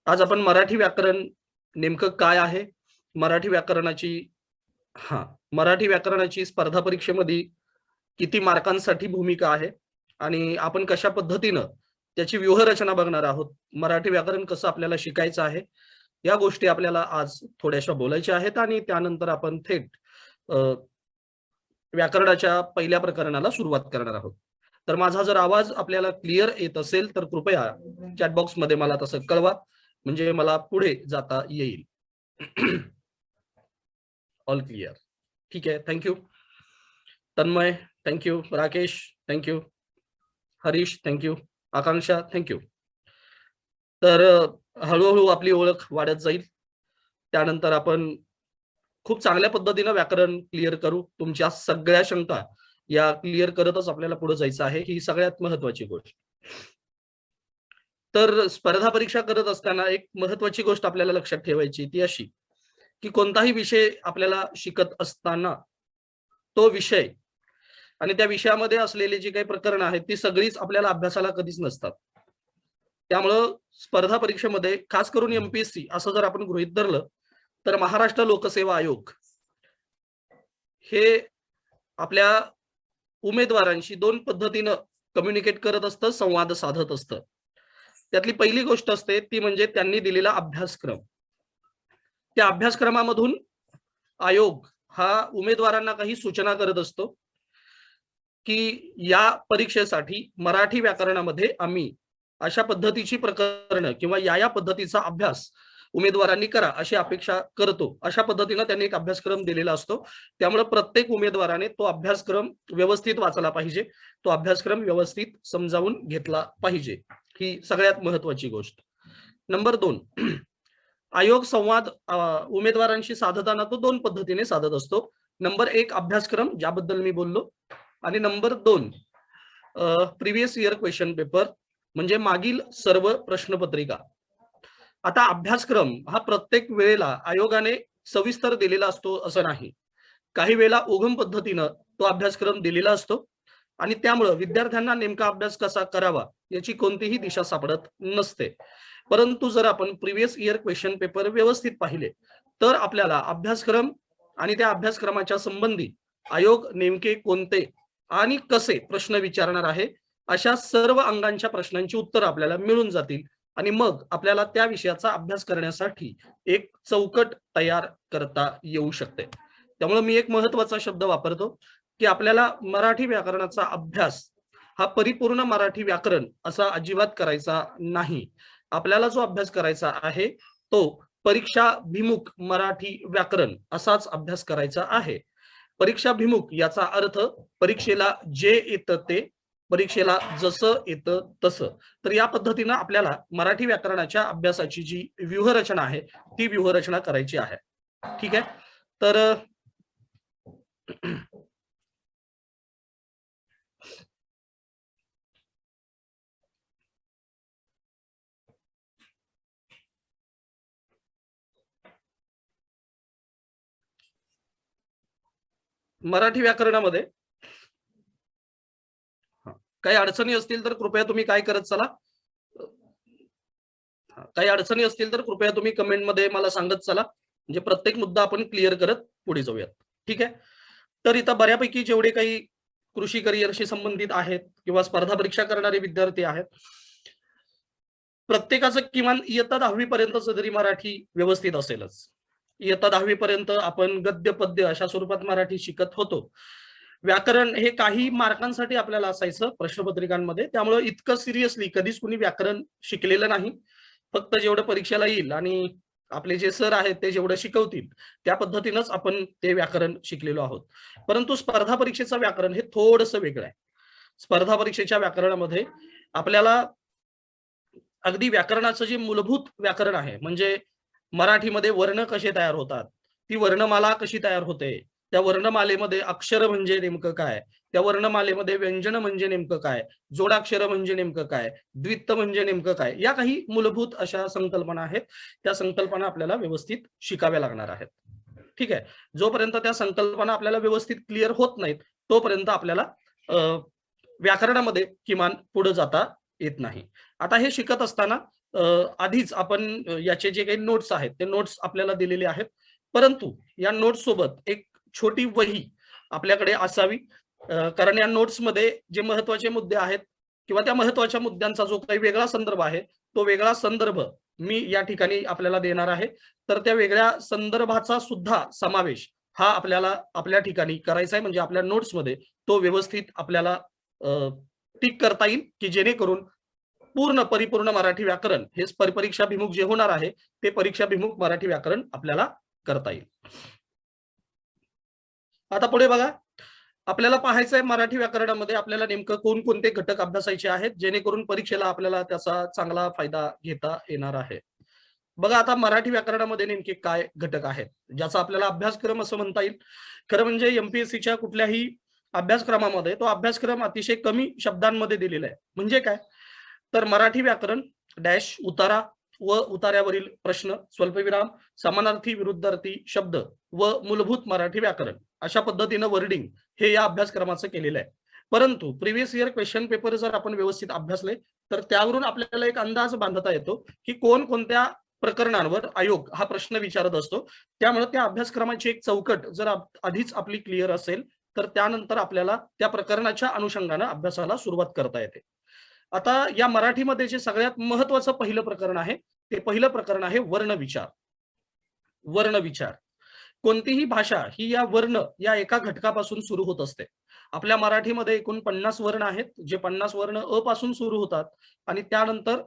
आज आपण मराठी व्याकरण नेमकं काय आहे, मराठी व्याकरणाची स्पर्धा परीक्षेमध्ये किती मार्कांसाठी भूमिका आहे आणि आपण कशा पद्धतीनं त्याची व्यूहरचना बघणार आहोत, मराठी व्याकरण कसं आपल्याला शिकायचं आहे, या गोष्टी आपल्याला आज थोड्याशा बोलायच्या आहेत आणि त्यानंतर आपण थेट व्याकरणाच्या पहिल्या प्रकरणाला सुरुवात करणार आहोत. तर माझा जर आवाज आपल्याला क्लिअर येत असेल तर कृपया चॅट बॉक्स मध्ये मला तसं कळवा, म्हणजे मला पुढे जाता येईल. ऑल क्लिअर, ठीक आहे. Thank you Tanmay, thank you Rakesh, thank you Harish, thank you Akanksha, thank you. तर हळूहळू आपली ओळख वाढत जाईल. त्यानंतर आपण खूप चांगल्या पद्धतीने व्याकरण क्लिअर करू. तुमच्या सगळ्या शंका या क्लिअर करतच आपल्याला पुढे जायचं आहे, ही सगळ्यात महत्वाची गोष्ट. तर स्पर्धा परीक्षा करत असताना एक महत्वाची गोष्ट आपल्याला लक्षात ठेवायची ती अशी की कोणताही विषय आपल्याला शिकत असताना तो विषय आणि त्या विषयामध्ये असलेली जी काही प्रकरण आहेत ती सगळीच आपल्याला अभ्यासाला कधीच नसतात. त्यामुळं स्पर्धा परीक्षेमध्ये खास करून एमपीएससी असं जर आपण गृहीत धरलं तर महाराष्ट्र लोकसेवा आयोग हे आपल्या उमेदवारांशी दोन पद्धतीनं कम्युनिकेट करत असतं, संवाद साधत असतं. त्यातली पहिली गोष्ट असते ती म्हणजे त्यांनी दिलेला अभ्यासक्रम. त्या अभ्यासक्रमामधून आयोग हा उमेदवारांना काही सूचना करत असतो की या परीक्षेसाठी मराठी व्याकरणामध्ये आम्ही अशा पद्धतीची प्रकरणं किंवा या पद्धतीचा अभ्यास उमेदवारांनी करा अशी अपेक्षा करतो. अशा पद्धतीने त्यांनी एक अभ्यासक्रम दिलेला असतो. त्यामुळे प्रत्येक उमेदवाराने तो अभ्यासक्रम व्यवस्थित वाचला पाहिजे, तो अभ्यासक्रम व्यवस्थित समजावून घेतला पाहिजे, ही सगळ्यात महत्वाची गोष्ट. नंबर 2, आयोग संवाद उमेदवारांशी साधताना तो दोन पद्धतीने साधत असतो. नंबर 1 अभ्यासक्रम ज्याबद्दल मी बोललो, आणि number 2 previous year question paper म्हणजे मागील सर्व प्रश्नपत्रिका. आता अभ्यासक्रम हा प्रत्येक वेळेला आयोगाने सविस्तर दिलेला असतो असं नाही. काही वेळेला उगम पद्धतीनं तो अभ्यासक्रम दिलेला असतो आणि त्यामुळे विद्यार्थ्यांना नेमका अभ्यास कसा करावा याची कोणतीही दिशा सापडत नसते. परंतु जर आपण प्रिव्हियस इयर क्वेश्चन पेपर व्यवस्थित पाहिले तर आपल्याला अभ्यासक्रम आणि त्या अभ्यासक्रमाच्या संबंधी आयोग नेमके कोणते आणि कसे प्रश्न विचारणार आहे अशा सर्व अंगांच्या प्रश्नांची उत्तर आपल्याला मिळून जातील आणि मग आपल्याला त्या विषयाचा अभ्यास करण्यासाठी एक चौकट तयार करता येऊ शकते. त्यामुळे मी एक महत्वाचा शब्द वापरतो की आपल्याला मराठी व्याकरणाचा अभ्यास हा परिपूर्ण मराठी व्याकरण असा अजिबात करायचा नाही. आपल्याला जो अभ्यास करायचा आहे तो परीक्षाभिमुख मराठी व्याकरण असाच अभ्यास करायचा आहे. परीक्षाभिमुख याचा अर्थ परीक्षेला जे येतं ते, परीक्षेला जसं येतं तसं. तर या पद्धतीनं आपल्याला मराठी व्याकरणाच्या अभ्यासाची जी व्यूहरचना आहे ती व्यूहरचना करायची आहे. ठीक आहे. तर मराठी व्याकरणामध्ये काही अडचणी असतील तर कृपया तुम्ही काय करत चला, काही अडचणी असतील तर कृपया तुम्ही कमेंटमध्ये मला सांगत चला, म्हणजे प्रत्येक मुद्दा आपण क्लिअर करत पुढे जाऊयात. ठीक आहे. तर इथं बऱ्यापैकी जेवढे काही कृषी करिअरशी संबंधित आहेत किंवा स्पर्धा परीक्षा करणारे विद्यार्थी आहेत प्रत्येकाचं किमान इयत्ता 10वी पर्यंत जरी मराठी व्यवस्थित असेलच. इयत्ता 10वी पर्यंत आपण गद्य पद्य अशा स्वरूपात मराठी शिकत होतो. व्याकरण हे काही मार्कांसाठी आपल्याला असायचं प्रश्नपत्रिकांमध्ये, त्यामुळे इतकं सिरियसली कधीच कुणी व्याकरण शिकलेलं नाही. फक्त जेवढं परीक्षेला येईल आणि आपले जे सर आहेत ते जेवढं शिकवतील त्या पद्धतीनंच आपण ते व्याकरण शिकलेलो आहोत. परंतु स्पर्धा परीक्षेचं व्याकरण हे थोडंसं वेगळं आहे. स्पर्धा परीक्षेच्या व्याकरणामध्ये आपल्याला अगदी व्याकरणाचं जे मूलभूत व्याकरण आहे, म्हणजे मराठीमध्ये वर्ण कसे तयार होतात, ती वर्णमाला कशी तयार होते, त्या वर्णमालेमध्ये अक्षर म्हणजे नेमकं काय, त्या वर्णमालेमध्ये व्यंजन म्हणजे नेमकं काय, जोडाक्षर म्हणजे नेमकं काय, द्वित्त म्हणजे नेमकं काय, या काही मूलभूत अशा संकल्पना आहेत. त्या संकल्पना आपल्याला व्यवस्थित शिकाव्या लागणार आहेत. ठीक आहे. जोपर्यंत त्या संकल्पना आपल्याला व्यवस्थित क्लिअर होत नाहीत तोपर्यंत आपल्याला व्याकरणामध्ये किमान पुढे जाता येत नाही. आता हे शिकत असताना आधीच आपण याचे जे काही नोट्स आहेत ते नोट्स आपल्याला दिलेले आहेत, परंतु या नोट्स सोबत एक छोटी वही आपल्याकडे असावी, कारण या नोट्समध्ये जे महत्वाचे मुद्दे आहेत किंवा त्या महत्वाच्या मुद्द्यांचा जो काही वेगळा संदर्भ आहे, तो वेगळा संदर्भ मी या ठिकाणी आपल्याला देणार आहे. तर त्या वेगळ्या संदर्भाचा सुद्धा समावेश हा आपल्याला आपल्या ठिकाणी करायचा आहे, म्हणजे आपल्या नोट्समध्ये तो व्यवस्थित आपल्याला टिक करता येईल, की जेणेकरून परिपूर्ण मराठी व्याकरण हे परीक्षाभिमुख जे होणार आहे, ते परीक्षाभिमुख मराठी व्याकरण आपल्याला करता येईल. आता पुढे बघा, आपल्याला पाहायचं आहे मराठी व्याकरणामध्ये आपल्याला नेमकं कोणकोणते घटक अभ्यासायचे आहेत, जेणेकरून परीक्षेला आपल्याला त्याचा चांगला फायदा घेता येणार आहे. बघा, आता मराठी व्याकरणामध्ये नेमके काय घटक आहेत, ज्याचा आपल्याला अभ्यासक्रम असं म्हणता येईल. खरं म्हणजे एमपीएससीच्या कुठल्याही अभ्यासक्रमामध्ये तो अभ्यासक्रम अतिशय कमी शब्दांमध्ये दिलेला आहे. म्हणजे काय, तर मराठी व्याकरण डॅश उतारा व उतार्यावरील प्रश्न, स्वल्पविराम, समानार्थी विरुद्धार्थी शब्द व मूलभूत मराठी व्याकरण, अशा पद्धतीनं वर्डिंग हे या अभ्यासक्रमाचं केलेलं आहे. परंतु प्रिव्हियस इयर क्वेश्चन पेपर जर आपण व्यवस्थित अभ्यासले तर त्यावरून आपल्याला एक अंदाज बांधता येतो की कोणकोणत्या प्रकरणांवर आयोग हा प्रश्न विचारत असतो. त्यामुळे त्या अभ्यासक्रमाची एक चौकट जर आधीच आपली क्लिअर असेल तर त्यानंतर आपल्याला त्या प्रकरणाच्या अनुषंगाने अभ्यासाला सुरुवात करता येते. आता या मराठीमध्ये जे सगळ्यात महत्वाचं पहिलं प्रकरण आहे, ते पहिलं प्रकरण आहे वर्णविचार. वर्णविचार, कोणतीही भाषा ही या वर्ण या एका घटकापासून सुरू होत असते. आपल्या मराठीमध्ये एकूण 50 वर्ण आहेत, जे 50 वर्ण अ पासून सुरू होतात आणि त्यानंतर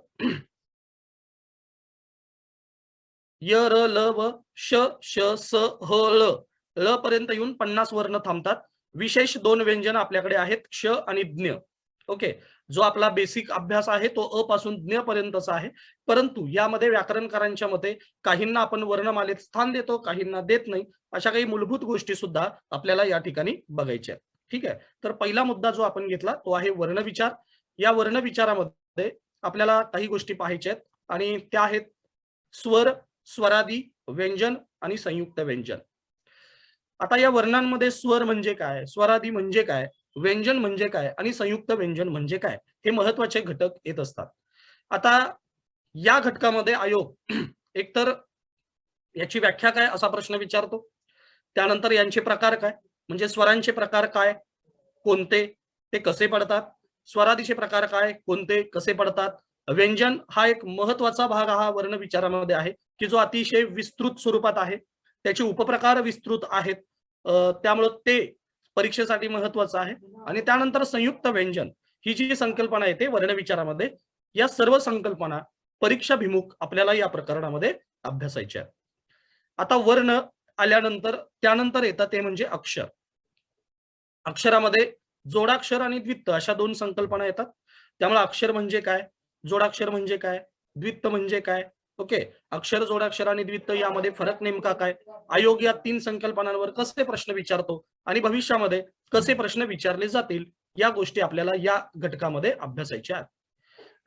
य, र, ल, व, श, श, स, ह, ल, ल पर्यंत येऊन 50 वर्ण थांबतात. विशेष 2 व्यंजन आपल्याकडे आहेत, क्ष आणि ज्ञ. ओके, जो आपला बेसिक अभ्यास आहे तो अ पासून ज्ञ पर्यंतचा आहे. परंतु यामध्ये व्याकरणकारांच्या मते काहींना आपण वर्णमालेत स्थान देतो, काहींना देत नाही. अशा काही मूलभूत गोष्टी सुद्धा आपल्याला या ठिकाणी बघायच्या आहेत. ठीक आहे, तर पहिला मुद्दा जो आपण घेतला तो आहे वर्णविचार. या वर्णविचारामध्ये आपल्याला काही गोष्टी पाहायच्या आहेत आणि त्या आहेत स्वर, स्वरादी, व्यंजन आणि संयुक्त व्यंजन. आता या वर्णांमध्ये स्वर म्हणजे काय, स्वरादी म्हणजे काय, व्यंजन म्हणजे काय आणि संयुक्त व्यंजन म्हणजे काय, हे महत्वाचे घटक येत असतात. आता या घटकामध्ये आयोग एकतर याची व्याख्या काय असा प्रश्न विचारतो, त्यानंतर यांचे प्रकार काय, म्हणजे स्वरांचे प्रकार काय, कोणते, ते कसे पडतात, स्वरादीचे प्रकार काय, कोणते, कसे पडतात, व्यंजन हा एक महत्वाचा भाग हा वर्ण विचारामध्ये आहे, की जो अतिशय विस्तृत स्वरूपात आहे, त्याचे उपप्रकार विस्तृत आहेत, त्यामुळे ते परीक्षेसाठी महत्वाचं आहे. आणि त्यानंतर संयुक्त व्यंजन ही जी संकल्पना येते वर्ण विचारामध्ये, या सर्व संकल्पना परीक्षाभिमुख आपल्याला या प्रकरणामध्ये अभ्यासायच्या. आता वर्ण आल्यानंतर त्यानंतर येतात ते म्हणजे अक्षर. अक्षरामध्ये जोडाक्षर आणि द्वित्त अशा 2 संकल्पना येतात. त्यामुळे अक्षर म्हणजे काय, जोडाक्षर म्हणजे काय, द्वित्त म्हणजे काय. ओके, अक्षर, जोडाक्षर आणि द्वित्त यामध्ये फरक नेमका काय, आयोग या 3 संकल्पनांवर कसे प्रश्न विचारतो आणि भविष्यामध्ये कसे प्रश्न विचारले जातील, या गोष्टी आपल्याला या घटकामध्ये अभ्यासायच्या आहेत.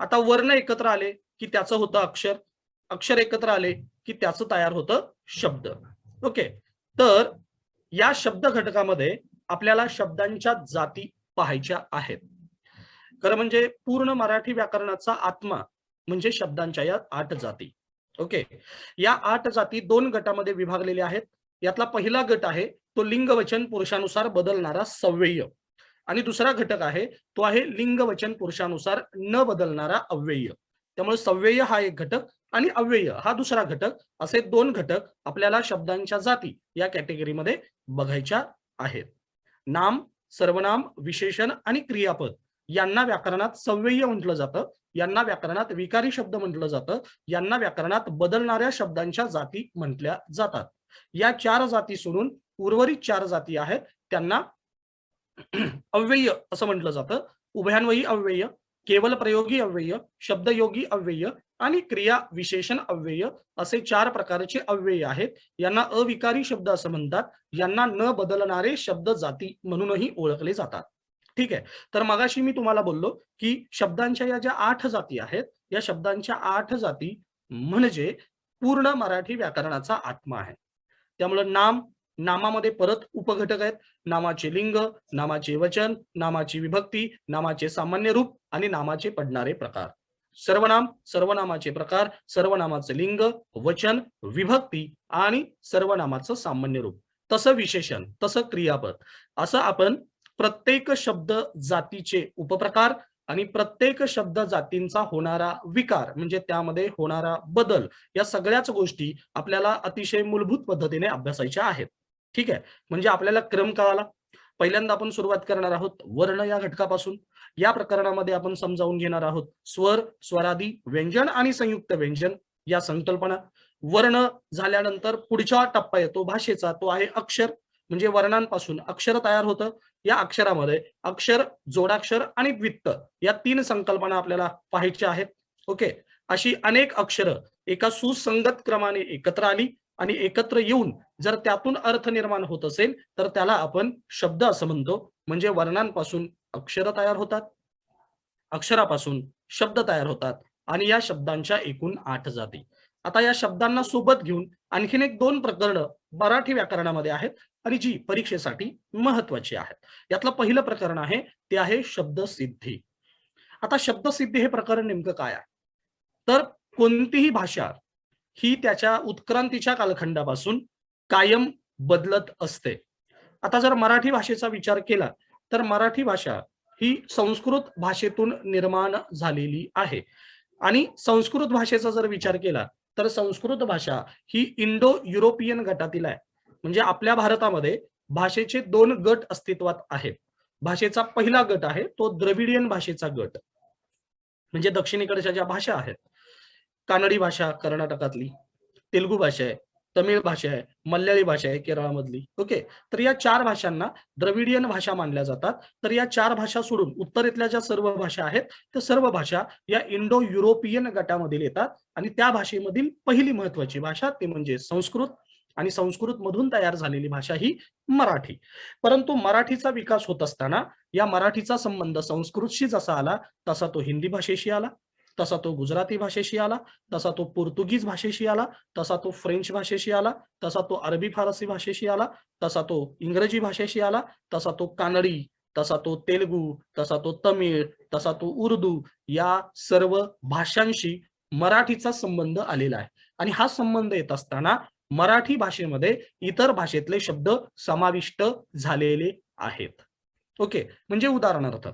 आता वर्ण एकत्र आले की त्याचं होतं अक्षर, अक्षर एकत्र आले की त्याचं तयार होतं शब्द. ओके, तर या शब्द घटकामध्ये आपल्याला शब्दांच्या जाती पाहायच्या आहेत. खरं म्हणजे पूर्ण मराठी व्याकरणाचा आत्मा म्हणजे शब्दांच्या या 8 जाती. ओके, या 8 जाती 2 गटामध्ये विभागलेल्या आहेत. यातला पहिला गट आहे तो लिंग वचन पुरुषानुसार बदलणारा सव्यय आणि दुसरा घटक आहे तो आहे लिंग वचन पुरुषानुसार न बदलणारा अव्यय. त्यामुळे सव्यय हा एक घटक आणि अव्यय हा दुसरा घटक, असे 2 घटक आपल्याला शब्दांच्या जाती या कॅटेगरीमध्ये बघायच्या आहेत. नाम, सर्वनाम, विशेषण आणि क्रियापद यांना व्याकरणात सव्यय म्हटलं जातं, यांना व्याकरणात विकारी शब्द म्हटलं जातं, यांना व्याकरणात बदलणाऱ्या शब्दांच्या जाती म्हटल्या जातात. या 4 जाती सोडून उर्वरित 4 जाती आहेत त्यांना अव्यय असं म्हटलं जातं. उभयान्वयी अव्यय, केवल प्रयोगी अव्यय, शब्दयोगी अव्यय आणि क्रिया विशेषण अव्यय असे 4 प्रकारचे अव्यय आहेत. यांना अविकारी शब्द असं म्हणतात. यांना न बदलणारे शब्द जाती म्हणूनही ओळखले जातात. ठीक आहे, तर मगाशी मी तुम्हाला बोललो की शब्दांच्या या ज्या 8 जाती आहेत, या शब्दांच्या 8 जाती म्हणजे पूर्ण मराठी व्याकरणाचा आत्मा आहे. त्यामुळे नाम, नामामध्ये परत उपघटक आहेत. नामाचे लिंग, नामाचे वचन, नामाची विभक्ती, नामाचे सामान्य रूप आणि नामाचे पडणारे प्रकार. सर्वनाम, सर्वनामाचे प्रकार, सर्वनामाचे लिंग, वचन, विभक्ती आणि सर्वनामाचं सामान्य रूप, तसं विशेषण, तसं क्रियापद, असं आपण प्रत्येक शब्द जातीचे उपप्रकार आणि प्रत्येक शब्द जातींचा होणारा विकार म्हणजे त्यामध्ये होणारा बदल, या सगळ्याच गोष्टी आपल्याला अतिशय मूलभूत पद्धतीने अभ्यासायच्या आहेत. ठीक आहे, म्हणजे आपल्याला क्रम कळाला. पहिल्यांदा आपण सुरुवात करणार आहोत वर्ण या घटकापासून. या प्रकरणामध्ये आपण समजावून घेणार आहोत स्वर, स्वरादी, व्यंजन आणि संयुक्त व्यंजन या संकल्पना. वर्ण झाल्यानंतर पुढचा टप्पा येतो भाषेचा, तो आहे अक्षर. म्हणजे वर्णांपासून अक्षर तयार होतं. या अक्षरामध्ये अक्षर, जोडाक्षर आणि द्वित्त या 3 संकल्पना आपल्याला पाहायच्या आहेत. ओके, अशी अनेक अक्षरं एका सुसंगत क्रमाने एकत्र आली आणि एकत्र येऊन जर त्यातून अर्थ निर्माण होत असेल तर त्याला आपण शब्द असं म्हणतो. म्हणजे वर्णांपासून अक्षर तयार होतात, अक्षरापासून शब्द तयार होतात आणि या शब्दांच्या एकूण 8 जाती. आता या शब्दांना सोबत घेऊन आणखीन एक 2 प्रकरणं मराठी व्याकरणामध्ये आहेत आणि जी परीक्षेसाठी महत्वाची आहेत. यातलं पहिलं प्रकरण आहे ते आहे शब्दसिद्धी. आता शब्दसिद्धी हे प्रकरण नेमकं काय आहे? तर कोणतीही भाषा ही त्याच्या उत्क्रांतीच्या कालखंडापासून कायम बदलत असते. आता जर मराठी भाषेचा विचार केला तर मराठी भाषा ही संस्कृत भाषेतून निर्माण झालेली आहे आणि संस्कृत भाषेचा जर विचार केला तर संस्कृत भाषा ही इंडो युरोपियन गटातील आहे. म्हणजे आपल्या भारतामध्ये भाषेचे 2 गट अस्तित्वात आहेत. भाषेचा पहिला गट आहे तो द्रविडियन भाषेचा गट, म्हणजे दक्षिणेकडच्या ज्या भाषा आहेत, कानडी भाषा कर्नाटकातली, तेलुगू भाषा आहे, तमिळ भाषा आहे, मल्याळी भाषा आहे केरळमधली. ओके, तर या 4 भाषांना द्रविडियन भाषा मानल्या जातात. तर या 4 भाषा सोडून उत्तरेतल्या ज्या सर्व भाषा आहेत त्या सर्व भाषा या इंडो युरोपियन गटामध्ये येतात आणि त्या भाषेमधील पहिली महत्वाची भाषा ते म्हणजे संस्कृत आणि संस्कृत मधून तयार झालेली भाषा ही मराठी. परंतु मराठीचा विकास होत असताना या मराठीचा संबंध संस्कृतशी जसा आला तसा तो हिंदी भाषेशी आला, तसा तो गुजराती भाषेशी आला, तसा तो पोर्तुगीज भाषेशी आला, तसा तो फ्रेंच भाषेशी आला, तसा तो अरबी फारसी भाषेशी आला, तसा तो इंग्रजी भाषेशी आला, तसा तो कानडी, तसा तो तेलुगू, तसा तो तमिळ, तसा तो उर्दू, या सर्व भाषांशी मराठीचा संबंध आलेला आहे. आणि हा संबंध येत असताना मराठी भाषेमध्ये इतर भाषेतले शब्द समाविष्ट झालेले आहेत. ओके, म्हणजे उदाहरणार्थ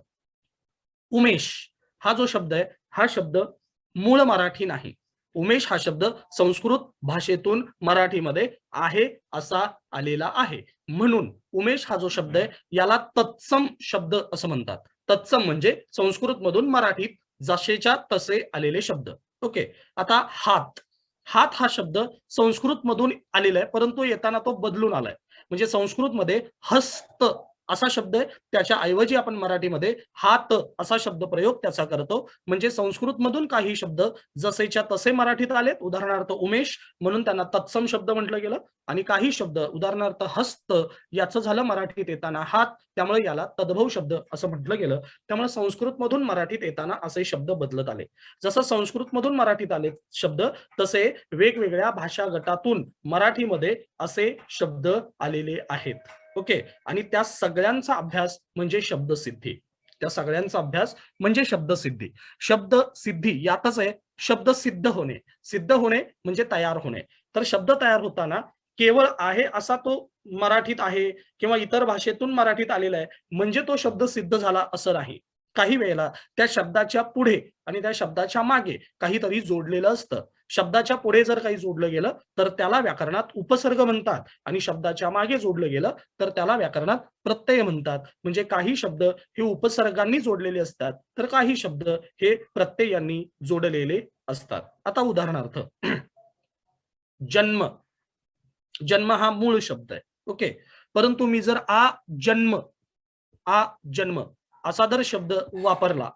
उमेश हा जो शब्द आहे हा शब्द मूळ मराठी नाही. उमेश हा शब्द संस्कृत भाषेतून मराठीमध्ये आहे असा आलेला आहे. म्हणून उमेश हा जो शब्द आहे याला तत्सम शब्द असं म्हणतात. तत्सम म्हणजे संस्कृत मधून मराठीत जसेच्या तसे आलेले शब्द. ओके, आता हात, हात हा शब्द संस्कृत मधून आलेला आहे परंतु येताना तो बदलून आलाय. म्हणजे संस्कृतमध्ये हस्त असा शब्द आहे, त्याच्या ऐवजी आपण मराठीमध्ये हात असा शब्द प्रयोग त्याचा करतो. म्हणजे संस्कृत मधून काही शब्द जसेच्या तसे मराठीत आलेत, उदाहरणार्थ उमेश म्हणून त्यांना तत्सम शब्द म्हटलं गेलं. आणि काही शब्द उदाहरणार्थ हस्त याचं झालं मराठीत येताना हात, त्यामुळे याला तद्भव शब्द असं म्हटलं गेलं. त्यामुळे संस्कृत मधून मराठीत येताना असे शब्द बदलत आले. जसं संस्कृत मधून मराठीत आले शब्द तसे वेगवेगळ्या भाषा गटातून मराठीमध्ये असे शब्द आलेले आहेत. ओके, आणि त्या सगळ्यांचा अभ्यास म्हणजे शब्दसिद्धी. त्या सगळ्यांचा अभ्यास म्हणजे शब्दसिद्धी. शब्दसिद्धी यातच आहे शब्द सिद्ध होणे. सिद्ध होणे म्हणजे तयार होणे. तर शब्द तयार होताना केवळ आहे असा तो मराठीत आहे किंवा इतर भाषेतून मराठीत आलेला आहे म्हणजे तो शब्द सिद्ध झाला असं नाही. काही वेळेला त्या शब्दाच्या पुढे आणि त्या शब्दाच्या मागे काहीतरी जोडलेलं असतं. शब्दाच्या पुढे जर काही जोडलं गेलं तर त्याला व्याकरणात उपसर्ग म्हणतात आणि शब्दाच्या मागे जोडलं गेलं तर त्याला व्याकरणात प्रत्यय म्हणतात. म्हणजे काही शब्द हे उपसर्गांनी जोडलेले असतात तर काही शब्द हे प्रत्ययांनी जोडलेले असतात. आता उदाहरणार्थ जन्म, जन्म हा मूळ शब्द आहे. ओके, परंतु मी जर जन्म, जन्म असा जर शब्द वापरला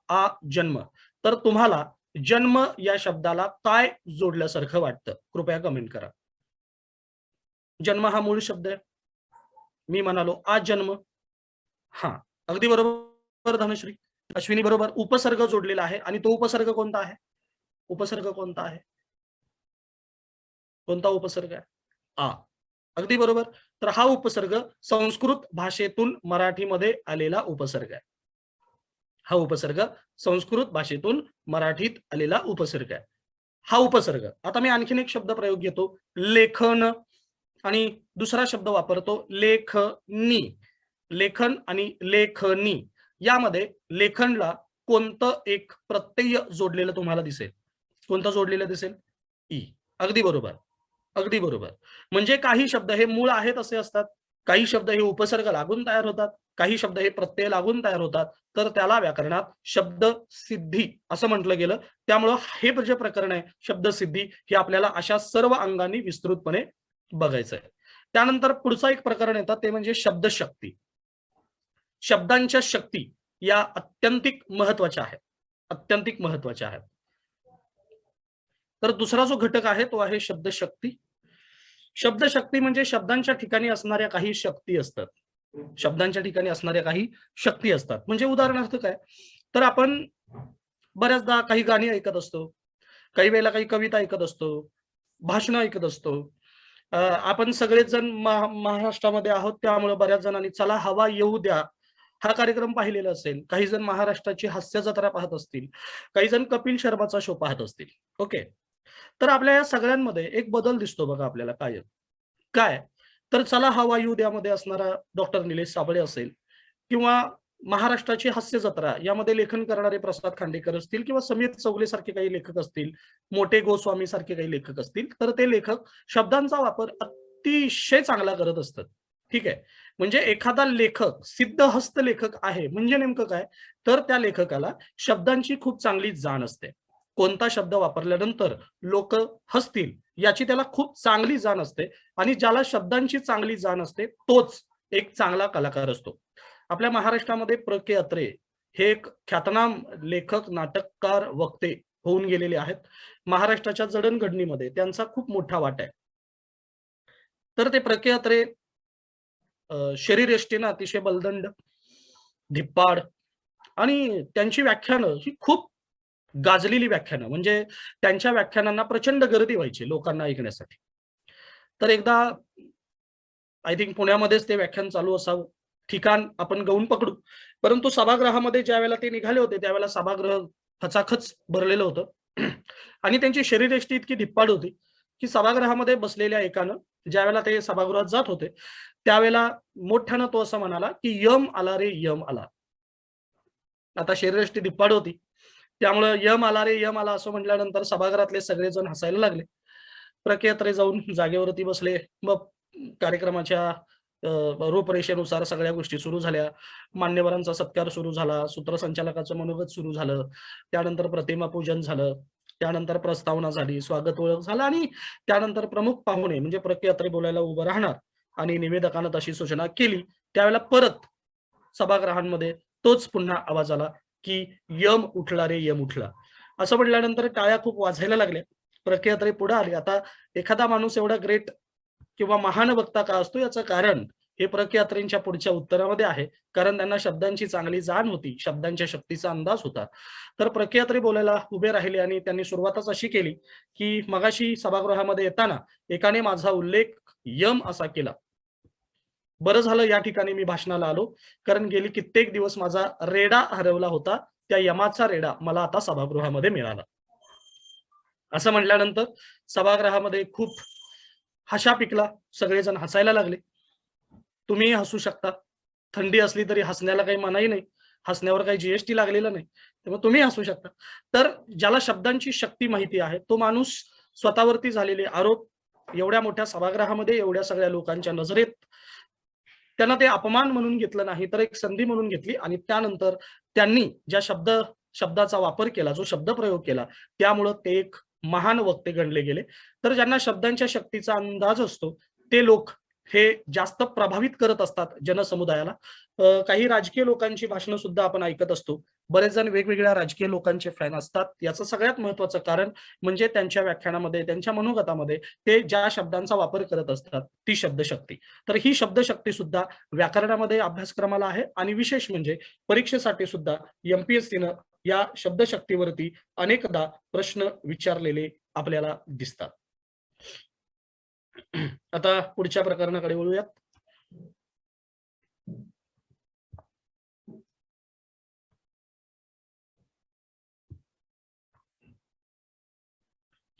जन्म, तर तुम्हाला जन्म या शब्दाला काय जोडल्यासारखं वाटतं? कृपया कमेंट करा. जन्म हा मूळ शब्द आहे. मी म्हणालो जन्म. हा, अगदी बरोबर धनश्री. अश्विनी बरोबर. उपसर्ग जोडलेला आहे आणि तो उपसर्ग कोणता आहे? उपसर्ग कोणता आहे? कोणता उपसर्ग आहे? अगदी बरोबर. तर हा उपसर्ग संस्कृत भाषेतून मराठीमध्ये आलेला उपसर्ग आहे. हा उपसर्ग संस्कृत भाषेतून मराठीत आलेला उपसर्ग आहे. हा उपसर्ग. आता मी आणखीन एक शब्द प्रयोग घेतो, लेखन, आणि दुसरा शब्द वापरतो लेखनी. लेखन आणि लेखनी यामध्ये लेखनला कोणतं एक प्रत्यय जोडलेलं तुम्हाला दिसेल? कोणतं जोडलेलं दिसेल? ई. अगदी बरोबर. अगदी बरोबर. म्हणजे काही शब्द हे मूळ आहेत असे असतात, काही शब्द हे उपसर्ग लागून तयार होतात, काही शब्द हे प्रत्यय लागून तयार होतात, तर त्याला व्याकरणात शब्द सिद्धी असं म्हटलं गेलं. त्यामुळं हे जे प्रकरण आहे शब्द सिद्धी, हे आपल्याला अशा सर्व अंगांनी विस्तृतपणे बघायचं आहे. त्यानंतर पुढचं एक प्रकरण येतं ते म्हणजे शब्दशक्ती. शब्दांच्या शक्ती या अत्यंतिक महत्वाच्या आहेत. अत्यंतिक महत्वाच्या आहेत. तर दुसरा जो घटक आहे तो आहे शब्दशक्ती. शब्दशक्ती म्हणजे शब्दांच्या ठिकाणी असणाऱ्या काही शक्ती असतात. शब्दांच्या ठिकाणी असणाऱ्या काही शक्ती असतात. म्हणजे उदाहरणार्थ काय? तर आपण बऱ्याचदा काही गाणी ऐकत असतो. काही वेळेला काही कविता ऐकत असतो. भाषणं ऐकत असतो. आपण सगळेच जण महाराष्ट्रामध्ये आहोत, त्यामुळे बऱ्याच जणांनी चला हवा येऊ द्या हा कार्यक्रम पाहिलेला असेल. काही जण महाराष्ट्राची हास्य जत्रा पाहत असतील. काही जण कपिल शर्माचा शो पाहत असतील. ओके. तर आपल्या या सगळ्यांमध्ये एक बदल दिसतो बघा आपल्याला कायम. काय? तर चला हवा येऊ द्यामध्ये असणारा डॉक्टर निलेश साबळे असेल किंवा महाराष्ट्राची हास्य जत्रा यामध्ये लेखन करणारे प्रसाद खांडेकर असतील किंवा समीर चौगले सारखे काही लेखक असतील, मोठे गोस्वामी सारखे काही लेखक असतील, तर ते लेखक शब्दांचा वापर अतिशय चांगला करत असतात. ठीक आहे. म्हणजे एखादा लेखक सिद्धहस्त लेखक आहे म्हणजे नेमकं काय? तर त्या लेखकाला शब्दांची खूप चांगली जाण असते. कोणता शब्द वापरल्यानंतर लोक हसतील याची त्याला खूप चांगली जाण असते आणि ज्याला शब्दांची चांगली जाण असते तोच एक चांगला कलाकार असतो. आपल्या महाराष्ट्रामध्ये प्र. के. अत्रे हे एक ख्यातनाम लेखक, नाटककार, वक्ते होऊन गेलेले आहेत. महाराष्ट्राच्या जडणघडणीमध्ये त्यांचा खूप मोठा वाटा आहे. तर ते प्र. के. अत्रे शरीरयष्टीनं अतिशय बलदंड, धिप्पाड आणि त्यांची व्याख्यानं ही खूप गाजलेली व्याख्यानं, म्हणजे त्यांच्या व्याख्यानांना प्रचंड गर्दी व्हायची लोकांना ऐकण्यासाठी. तर एकदा आय थिंक पुण्यामध्येच ते व्याख्यान चालू असावं. ठिकाण आपण गौण पकडू. परंतु सभागृहामध्ये ज्यावेळेला ते निघाले होते, त्यावेळेला सभागृह खचाखच भरलेलं होतं. आणि त्यांची शरीरयष्टी इतकी धिप्पाड होती, की सभागृहामध्ये बसलेल्या एकानं ज्यावेळेला ते सभागृहात जात होते, त्यावेळेला मोठ्यानं तो असं म्हणाला, की "यम आला रे, यम आला." आता शरीरयष्टी धिप्पाड होती. त्यामुळं "यम आला रे, यम आला" असं म्हटल्यानंतर सभागृहातले सगळेजण हसायला लागले. प्र. के. अत्रे जाऊन जागेवरती बसले. मग कार्यक्रमाच्या रूपरेषेनुसार सगळ्या गोष्टी सुरू झाल्या. मान्यवरांचा सत्कार सुरू झाला. सूत्रसंचालकाचं मनोगत सुरू झालं. त्यानंतर प्रतिमा पूजन झालं. त्यानंतर प्रस्तावना झाली, स्वागत ओळख झालं आणि त्यानंतर प्रमुख पाहुणे म्हणजे प्र. के. अत्रे बोलायला उभं राहणार आणि निवेदकानं तशी सूचना केली. त्यावेळेला परत सभागृहांमध्ये तोच पुन्हा आवाज आला, की "यम उठला रे, यम उठला." असं म्हटल्यानंतर टाळ्या खूप वाजायला लागल्या. प्र. के. अत्रे पुढे आले. आता एखादा माणूस एवढा ग्रेट किंवा महान वक्ता का असतो याचं कारण हे प्र. के. अत्रेंच्या पुढच्या उत्तरामध्ये आहे. कारण त्यांना शब्दांची चांगली जाण होती, शब्दांच्या शक्तीचा अंदाज होता. तर प्र. के. अत्रे बोलायला उभे राहिले आणि त्यांनी सुरुवातच अशी केली, की मगाशी सभागृहामध्ये येताना एकाने माझा उल्लेख यम असा केला. बरं झालं या ठिकाणी मी भाषणाला आलो, कारण गेली कित्येक दिवस माझा रेडा हरवला होता. त्या यमाचा रेडा मला आता सभागृहामध्ये मिळाला. असं म्हटल्यानंतर सभागृहामध्ये खूप हशा पिकला. सगळेजण हसायला लागले. तुम्हीही हसू शकता. थंडी असली तरी हसण्याला काही मनाई नाही. हसण्यावर काही जीएसटी लागलेला नाही. त्यामुळे तुम्ही हसू शकता. तर ज्याला शब्दांची शक्ती माहिती आहे, तो माणूस स्वतःवरती झालेले आरोप एवढ्या मोठ्या सभागृहामध्ये, एवढ्या सगळ्या लोकांच्या नजरेत त्यांना ते अपमान म्हणून घेतलं नाही, तर एक संधी म्हणून घेतली आणि त्यानंतर त्यांनी ज्या शब्दाचा वापर केला, जो शब्दप्रयोग केला, त्यामुळं ते एक महान वक्ते गणले गेले. तर ज्यांना शब्दांच्या शक्तीचा अंदाज असतो, ते लोक हे जास्त प्रभावित करत असतात जनसमुदायाला. काही राजकीय लोकांची भाषणं सुद्धा आपण ऐकत असतो. बरेच जण वेगवेगळ्या राजकीय लोकांचे फॅन असतात. याचं सगळ्यात महत्त्वाचं कारण म्हणजे त्यांच्या व्याख्यानामध्ये, त्यांच्या मनोगतामध्ये ते ज्या शब्दांचा वापर करत असतात, ती शब्दशक्ती. तर ही शब्दशक्ती सुद्धा व्याकरणामध्ये अभ्यासक्रमाला आहे आणि विशेष म्हणजे परीक्षेसाठी सुद्धा एम-पी-एस-सीनं या शब्दशक्तीवरती अनेकदा प्रश्न विचारलेले आपल्याला दिसतात. आता पुढच्या प्रकरणाकडे वळूयात.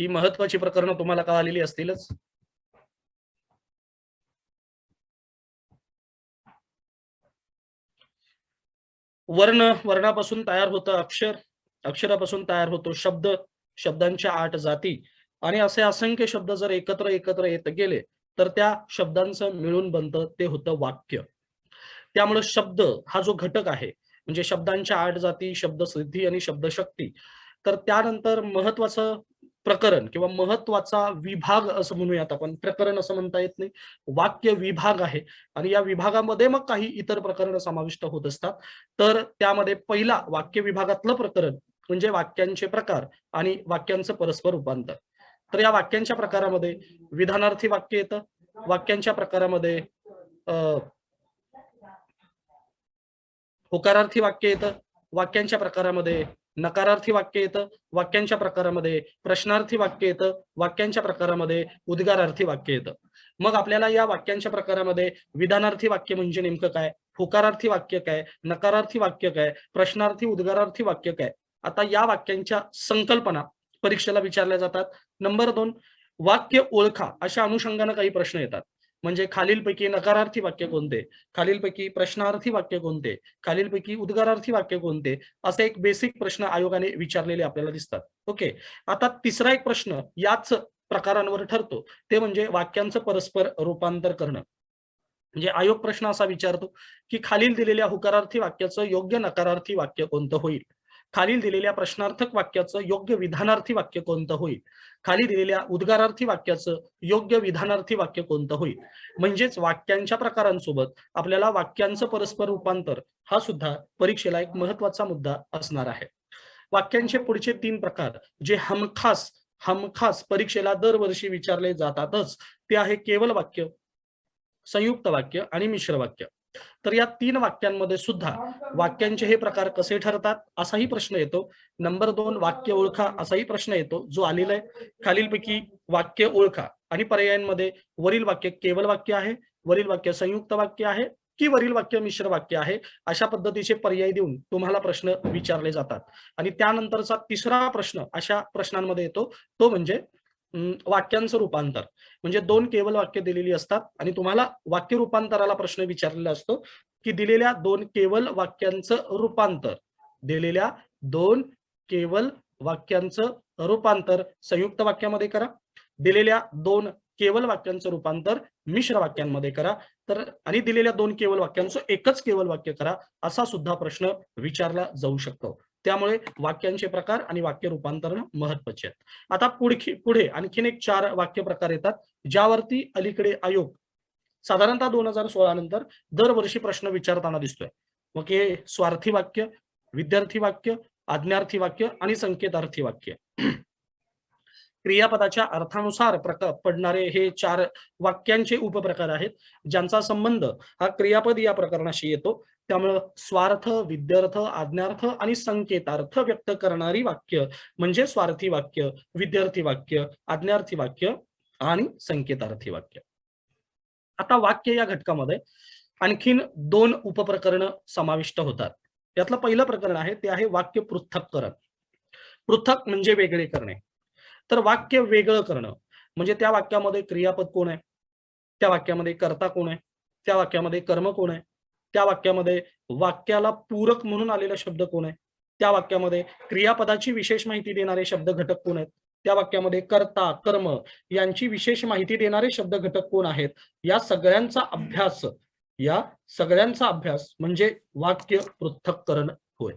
ही महत्वाची प्रकरणं तुम्हाला कळालेली असतीलच. वर्णापासून तयार होतं अक्षर, अक्षरापासून तयार होतो शब्द, शब्दांच्या 8 जाती आणि असे असंख्य शब्द जर एकत्र एकत्र येत गेले तर त्या शब्दांचं मिळून बनतं ते होतं वाक्य. त्यामुळे शब्द हा जो घटक आहे म्हणजे शब्दांच्या 8 जाती, शब्दसिद्धी आणि शब्दशक्ती, तर त्यानंतर महत्वाचं प्रकरण किंवा महत्वाचा विभाग असं म्हणूयात आपण, प्रकरण असं म्हणता येत नाही, वाक्य विभाग आहे आणि या विभागामध्ये मग काही इतर प्रकरणं समाविष्ट होत असतात. तर त्यामध्ये पहिला वाक्य विभागातलं प्रकरण म्हणजे वाक्यांचे प्रकार आणि वाक्यांचं परस्पर रूपांतर. तर या वाक्यांच्या प्रकारामध्ये विधानार्थी वाक्य येतं, वाक्यांच्या प्रकारामध्ये होकारार्थी वाक्य येतं, वाक्यांच्या प्रकारामध्ये नकारार्थी वाक्य येतं, वाक्यांच्या प्रकारामध्ये प्रश्नार्थी वाक्य येतं, वाक्यांच्या प्रकारामध्ये उद्गारार्थी वाक्य येतं. मग आपल्याला या वाक्यांच्या प्रकारामध्ये विधानार्थी वाक्य म्हणजे नेमकं काय, होकारार्थी वाक्य काय, नकारार्थी वाक्य काय, प्रश्नार्थी उद्गारार्थी वाक्य काय, आता या वाक्यांच्या संकल्पना परीक्षेला विचारल्या जातात. नंबर 2, वाक्य ओळखा अशा अनुषंगाने काही प्रश्न येतात. म्हणजे खालीलपैकी नकारार्थी वाक्य कोणते, खालीलपैकी प्रश्नार्थी वाक्य कोणते, खालीलपैकी उद्गारार्थी वाक्य कोणते, असे एक बेसिक प्रश्न आयोगाने विचारलेले आपल्याला दिसतात. ओके. आता तिसरा एक प्रश्न याच प्रकारांवर ठरतो ते म्हणजे वाक्यांचं परस्पर रूपांतर करणं. म्हणजे आयोग प्रश्न असा विचारतो की खालील दिलेल्या होकारार्थी वाक्याचं योग्य नकारार्थी वाक्य कोणतं होईल, खालील दिलेल्या प्रश्नार्थक वाक्याचं योग्य विधानार्थी वाक्य कोणतं होईल, खाली दिलेल्या उद्गारार्थी वाक्याचं योग्य विधानार्थी वाक्य कोणतं होईल. म्हणजेच वाक्यांच्या प्रकारांसोबत आपल्याला वाक्यांचं परस्पर रूपांतर हा सुद्धा परीक्षेला एक महत्वाचा मुद्दा असणार आहे. वाक्यांचे पुढचे 3 प्रकार जे हमखास हमखास परीक्षेला दरवर्षी विचारले जातातच ते आहे केवल वाक्य, संयुक्त वाक्य आणि मिश्र वाक्य. तर या 3 वाक्यांमध्ये सुद्धा वाक्यांचे हे प्रकार कसे ठरतात असाही प्रश्न येतो. नंबर 2, वाक्य ओळखा असाही प्रश्न येतो जो आलेला आहे. खालीलपैकी वाक्य ओळखा आणि पर्यायांमध्ये वरील वाक्य केवल वाक्य आहे, वरील वाक्य संयुक्त वाक्य आहे की वरील वाक्य मिश्र वाक्य आहे, अशा पद्धतीचे पर्याय देऊन तुम्हाला प्रश्न विचारले जातात. आणि त्यानंतरचा तिसरा प्रश्न अशा प्रश्नांमध्ये येतो तो म्हणजे वाक्यांचं रूपांतर. म्हणजे 2 केवल वाक्य दिलेली असतात आणि तुम्हाला वाक्य रूपांतराला प्रश्न विचारलेला असतो की दिलेल्या 2 केवल वाक्यांचं रूपांतर, दिलेल्या 2 केवल वाक्यांचं रूपांतर संयुक्त वाक्यामध्ये करा, दिलेल्या 2 केवल वाक्यांचं रूपांतर मिश्र वाक्यांमध्ये करा, तर आणि दिलेल्या 2 केवल वाक्यांचं एकच केवल वाक्य करा, असा सुद्धा प्रश्न विचारला जाऊ शकतो. त्यामुळे वाक्यांचे प्रकार आणि वाक्य रूपांतरण महत्वाचे आहेत. आता पुढे आणखीन एक 4 वाक्य प्रकार येतात ज्यावरती अलीकडे आयोग साधारणतः 2016 नंतर दरवर्षी प्रश्न विचारताना दिसतोय. मग हे स्वार्थी वाक्य, विद्यार्थी वाक्य, आज्ञार्थी वाक्य आणि संकेतार्थी वाक्य. क्रियापदाच्या अर्थानुसार पडणारे हे 4 वाक्यांचे उपप्रकार आहेत ज्यांचा संबंध हा क्रियापद या प्रकरणाशी येतो. त्यामुळे स्वार्थ, विद्यार्थ, आज्ञार्थ आणि संकेतार्थ व्यक्त करणारी वाक्य म्हणजे स्वार्थी वाक्य, विद्यार्थी वाक्य, आज्ञार्थी वाक्य आणि संकेतार्थी वाक्य. आता वाक्य या घटकामध्ये आणखीन 2 उपप्रकरण समाविष्ट होतात. यातलं पहिलं प्रकरण आहे ते आहे वाक्य पृथक्करण. पृथक म्हणजे वेगळे करणे. तर वाक्य वेगळं करणं म्हणजे त्या वाक्यामध्ये क्रियापद कोण आहे, त्या वाक्यामध्ये कर्ता कोण आहे, त्या वाक्यामध्ये कर्म कोण आहे, त्या वाक्यामध्ये वाक्याला पूरक म्हणून आलेला शब्द कोण आहे, त्या वाक्यामध्ये क्रियापदाची विशेष माहिती देणारे शब्द घटक कोण आहेत, त्या वाक्यामध्ये कर्ता कर्म यांची विशेष माहिती देणारे शब्द घटक कोण आहेत, या सगळ्यांचा अभ्यास म्हणजे वाक्य पृथक्करण होय.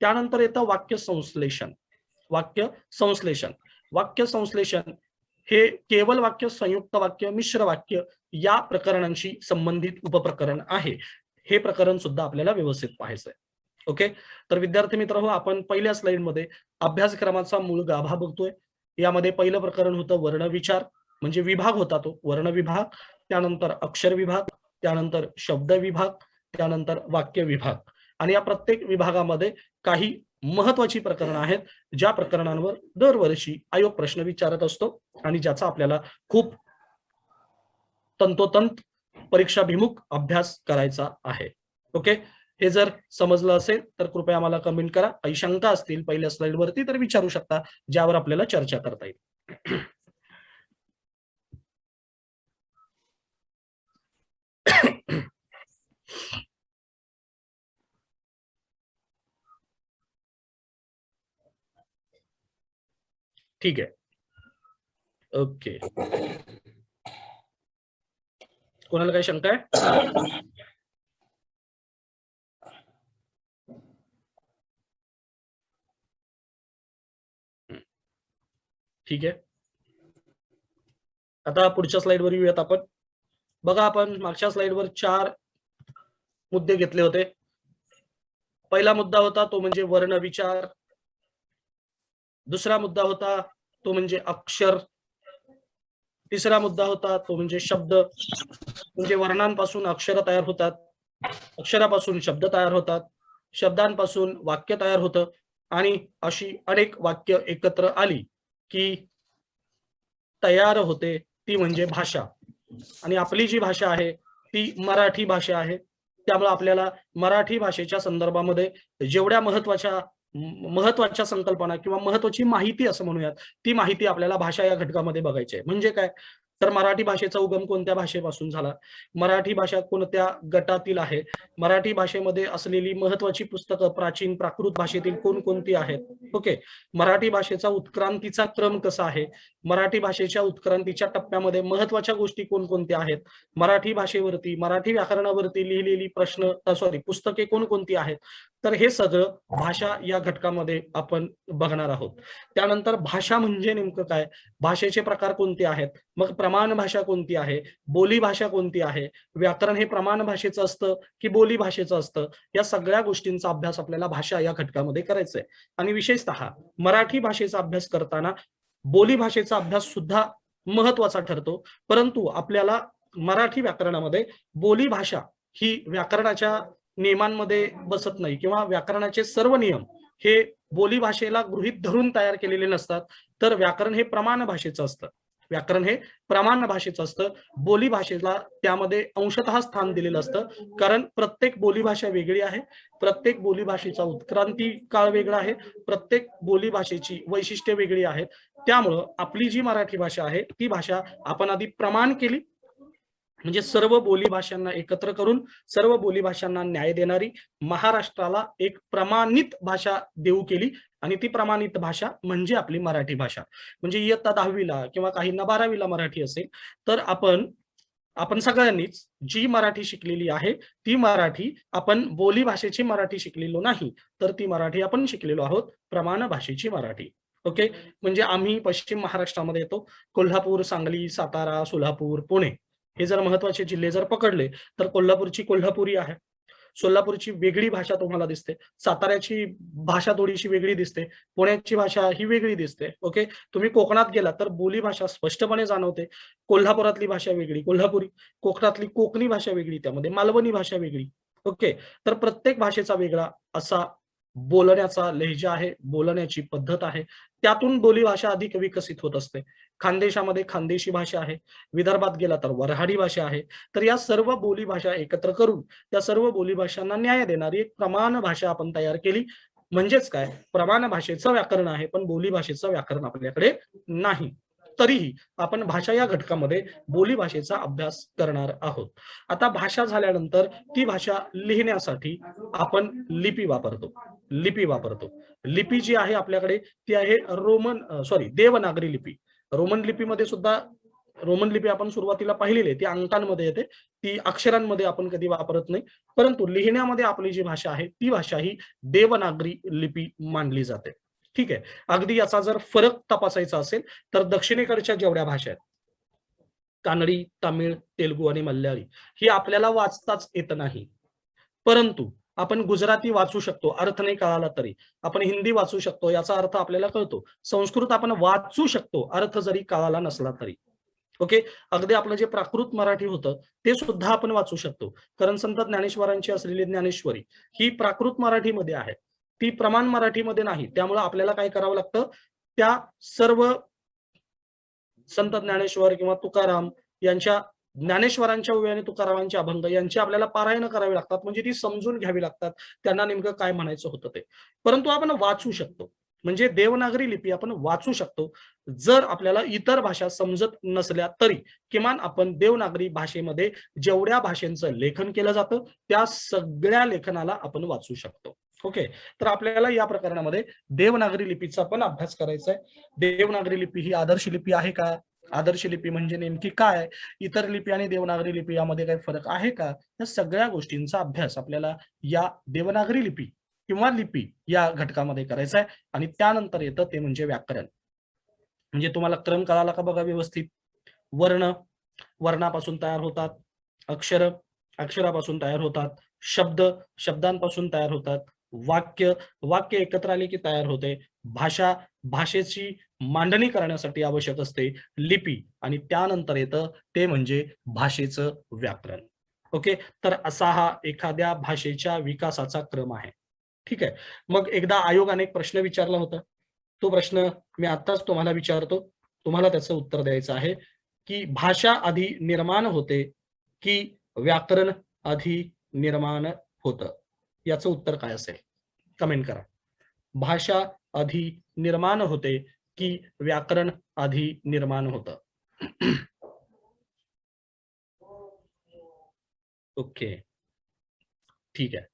त्यानंतर येतं वाक्य संश्लेषण. वाक्य संश्लेषण वाक्य संश्लेषण हे केवल वाक्य, संयुक्त वाक्य, मिश्र वाक्य या प्रकरणांशी संबंधित उपप्रकरण आहे. हे प्रकरण सुद्धा आपल्याला व्यवस्थित पाहायचं आहे. ओके. तर विद्यार्थी मित्र आपण पहिल्या स्लाइडमध्ये अभ्यासक्रमाचा मूळ गाभा बघतोय. यामध्ये पहिलं प्रकरण होतं वर्णविचार म्हणजे विभाग होता तो वर्ण विभाग, त्यानंतर अक्षर विभाग, त्यानंतर शब्द विभाग, त्यानंतर वाक्य विभाग आणि या प्रत्येक विभागामध्ये काही महत्वाची प्रकरणं आहेत ज्या प्रकरणांवर दरवर्षी आयोग प्रश्न विचारत असतो आणि ज्याचा आपल्याला खूप तंतोतंत परीक्षाभिमुख अभ्यास करायचा आहे. ओके. हे जर समजलं असेल तर कृपया आम्हाला कमेंट करा. काही शंका असतील पहिल्या स्लाइड वरती तर विचारू शकता ज्यावर आपल्याला चर्चा करता येईल. ठीक आहे. ओके, कोणाला काही शंका आहे? ठीक आहे, आता पुढच्या स्लाइडवर येऊयात आपण. बघा, आपण मागच्या स्लाइडवर 4 मुद्दे घेतले होते. पहिला मुद्दा होता तो म्हणजे वर्ण विचार, दुसरा मुद्दा होता तो म्हणजे अक्षर, तिसरा मुद्दा होता तो म्हणजे शब्द, म्हणजे वर्णांपासून अक्षर तयार होतात, अक्षरापासून शब्द तयार होतात, शब्दांपासून वाक्य तयार होतं, आणि अशी अनेक वाक्य एकत्र आली की तयार होते, ती म्हणजे भाषा. आणि आपली जी भाषा आहे ती मराठी भाषा आहे. त्यामुळे आपल्याला मराठी भाषेच्या संदर्भामध्ये जेवढ्या महत्वाच्या संकल्पना किंवा महत्वाची माहिती असं म्हणूयात, ती माहिती आपल्याला भाषा या घटकामध्ये बघायची आहे. म्हणजे काय, तर मराठी भाषेचा उगम कोणत्या भाषेपासून झाला, मराठी भाषा कोणत्या गटातील आहे, मराठी भाषेमध्ये असलेली महत्वाची पुस्तकं प्राचीन प्राकृत भाषेतील कोणकोणती आहेत, ओके, मराठी भाषेचा उत्क्रांतीचा क्रम कसा आहे, मराठी भाषेच्या उत्क्रांतीच्या टप्प्यामध्ये महत्वाच्या गोष्टी कोणकोणत्या आहेत, मराठी भाषेवरती, मराठी व्याकरणावरती लिहिलेली पुस्तके कोणकोणती आहेत. तर हे सगळं भाषा या घटकामध्ये आपण बघणार आहोत. त्यानंतर भाषा म्हणजे नेमकं काय, भाषेचे प्रकार कोणते आहेत, मग प्रमाण भाषा कोणती आहे, बोली भाषा कोणती आहे, व्याकरण हे प्रमाण भाषेचं असतं की बोली भाषेचं असतं, या सगळ्या गोष्टींचा अभ्यास आपल्याला भाषा या घटकामध्ये करायचा आहे. आणि विशेषतः मराठी भाषेचा अभ्यास करताना बोली भाषेचा अभ्यास सुद्धा महत्वाचा ठरतो. परंतु आपल्याला मराठी व्याकरणामध्ये बोली भाषा ही व्याकरणाच्या नियमांमध्ये बसत नाही, किंवा व्याकरणाचे सर्व नियम हे बोली भाषेला गृहीत धरून तयार केलेले नसतात. तर व्याकरण हे प्रमाण भाषेचं असतं, व्याकरण हे प्रमाण भाषेचं असतं. बोली भाषेला त्यामध्ये अंशतः स्थान दिलेलं असतं, कारण प्रत्येक बोली भाषा वेगळी आहे, प्रत्येक बोली भाषेचा उत्क्रांती काळ वेगळा आहे, प्रत्येक बोली भाषेची वैशिष्ट्ये वेगळी आहेत. त्यामुळं आपली जी मराठी भाषा आहे ती भाषा आपण आधी प्रमाण केली, म्हणजे सर्व बोली भाषांना एकत्र करून सर्व बोली भाषांना न्याय देणारी महाराष्ट्राला एक प्रमाणित भाषा देऊ केली, आणि ती प्रमाणित भाषा म्हणजे आपली मराठी भाषा. म्हणजे इयत्ता 10वीला किंवा काहींना 12वीला मराठी असेल तर आपण सगळ्यांनीच जी मराठी शिकलेली आहे ती मराठी आपण बोली भाषेची मराठी शिकलेलो नाही, तर ती मराठी आपण शिकलेलो आहोत प्रमाण भाषेची मराठी. ओके, म्हणजे आम्ही पश्चिम महाराष्ट्रामध्ये येतो, कोल्हापूर, सांगली, सातारा, सोलापूर, पुणे हे जर महत्वाचे जिल्हे जर पकडले तर कोल्हापूरची कोल्हापुरी आहे, सोलापूरची वेगळी भाषा तुम्हाला दिसते, साताऱ्याची भाषा थोडीशी वेगळी दिसते, पुण्याची भाषा ही वेगळी दिसते. ओके, तुम्ही कोकणात गेला तर बोली भाषा स्पष्टपणे जाणवते, कोल्हापुरातली भाषा वेगळी कोल्हापुरी, कोकणातली कोकणी भाषा वेगळी, त्यामध्ये मालवणी भाषा वेगळी. ओके, तर प्रत्येक भाषेचा वेगळा असा बोलण्याचा लहेजा आहे, बोलण्याची पद्धत आहे, त्यातून बोली भाषा अधिक विकसित होत असते. खानदेशामध्ये खानदेशी भाषा आहे, विदर्भात गेला तर वऱ्हाडी भाषा आहे. तर या सर्व बोली भाषा एकत्र करून त्या सर्व बोली भाषांना न्याय देणारी एक प्रमाण भाषा आपण तयार केली. म्हणजेच काय, प्रमाण भाषेचं व्याकरण आहे पण बोली भाषेचं व्याकरण आपल्याकडे नाही. तरीही आपण भाषा या घटकामध्ये बोली भाषेचा अभ्यास करणार आहोत. आता भाषा झाल्यानंतर ती भाषा लिहिण्यासाठी आपण लिपी वापरतो. लिपी जी आहे आपल्याकडे ती आहे देवनागरी लिपी. रोमन लिपी आपण सुरुवातीला पाहिलेली आहे, ती अंकांमध्ये येते, ती अक्षरांमध्ये आपण कधी वापरत नाही. परंतु लिहिण्यामध्ये आपली जी भाषा आहे ती भाषा ही देवनागरी लिपी मानली जाते. ठीक आहे, अगदी याचा जर फरक तपासायचा असेल तर दक्षिणेकडच्या जेवढ्या भाषा आहेत, कानडी, तामिळ, तेलुगू आणि मल्याळी, ही आपल्याला वाचताच येत नाही. परंतु आपण गुजराती वाचू शकतो, अर्थ नाही कळाला तरी. आपण हिंदी वाचू शकतो, याचा अर्थ आपल्याला कळतो. संस्कृत आपण वाचू शकतो, अर्थ जरी कळाला नसला तरी. ओके, अगदी आपलं जे प्राकृत मराठी होतं ते सुद्धा आपण वाचू शकतो, कारण संत ज्ञानेश्वरांची असलेली ज्ञानेश्वरी ही प्राकृत मराठीमध्ये आहे, ती प्रमाण मराठीमध्ये नाही. त्यामुळे आपल्याला काय करावं लागतं, त्या सर्व संत ज्ञानेश्वर किंवा तुकाराम यांच्या, ज्ञानेश्वरांच्या ओवी आणि तुकारामांचे अभंग यांची आपल्याला पारायण करावी लागतात, म्हणजे ती समजून घ्यावी लागतात, त्यांना नेमकं काय म्हणायचं होतं ते. परंतु आपण वाचू शकतो. म्हणजे देवनागरी लिपी आपण वाचू शकतो. जर आपल्याला इतर भाषा समजत नसल्या तरी किमान आपण देवनागरी भाषेमध्ये जेवढ्या भाषांचं लेखन केलं जातं त्या सगळ्या लेखनाला आपण वाचू शकतो. ओके, तर आपल्याला या प्रकरणामध्ये देवनागरी लिपीचा पण अभ्यास करायचा आहे. देवनागरी लिपी ही आदर्श लिपी आहे का? आदर्श लिपी म्हणजे नेमकी काय? इतर लिपी आणि देवनागरी लिपी यामध्ये काही फरक आहे का? या सगळ्या गोष्टींचा अभ्यास आपल्याला या देवनागरी लिपी किंवा लिपी या घटकामध्ये करायचा आहे. आणि त्यानंतर येतं ते म्हणजे व्याकरण. म्हणजे तुम्हाला क्रम कळाला का बघा व्यवस्थित. वर्ण, वर्णापासून तयार होतात. अक्षर, अक्षरापासून तयार होतात. शब्द, शब्दांपासून तयार होतात. वाक्य, वाक्य एकत्र आले की तयार होते. भाषा, भाषेची मांडणी करण्यासाठी आवश्यक असते लिपी आणि त्यानंतर येतं ते म्हणजे भाषेचं व्याकरण. ओके, तर असा हा एखाद्या भाषेच्या विकासाचा क्रम आहे. ठीक आहे. मग एकदा आयोगाने एक प्रश्न विचारला होता. तो प्रश्न मी आत्ताच तुम्हाला विचारतो. तुम्हाला त्याचं उत्तर द्यायचं आहे, की भाषा आधी निर्माण होते, की व्याकरण आधी निर्माण होतं? याचं उत्तर काय असेल? कमेंट करा. भाषा आधी निर्माण होते, की व्याकरण आधी निर्माण होतं? ओके, ठीक आहे.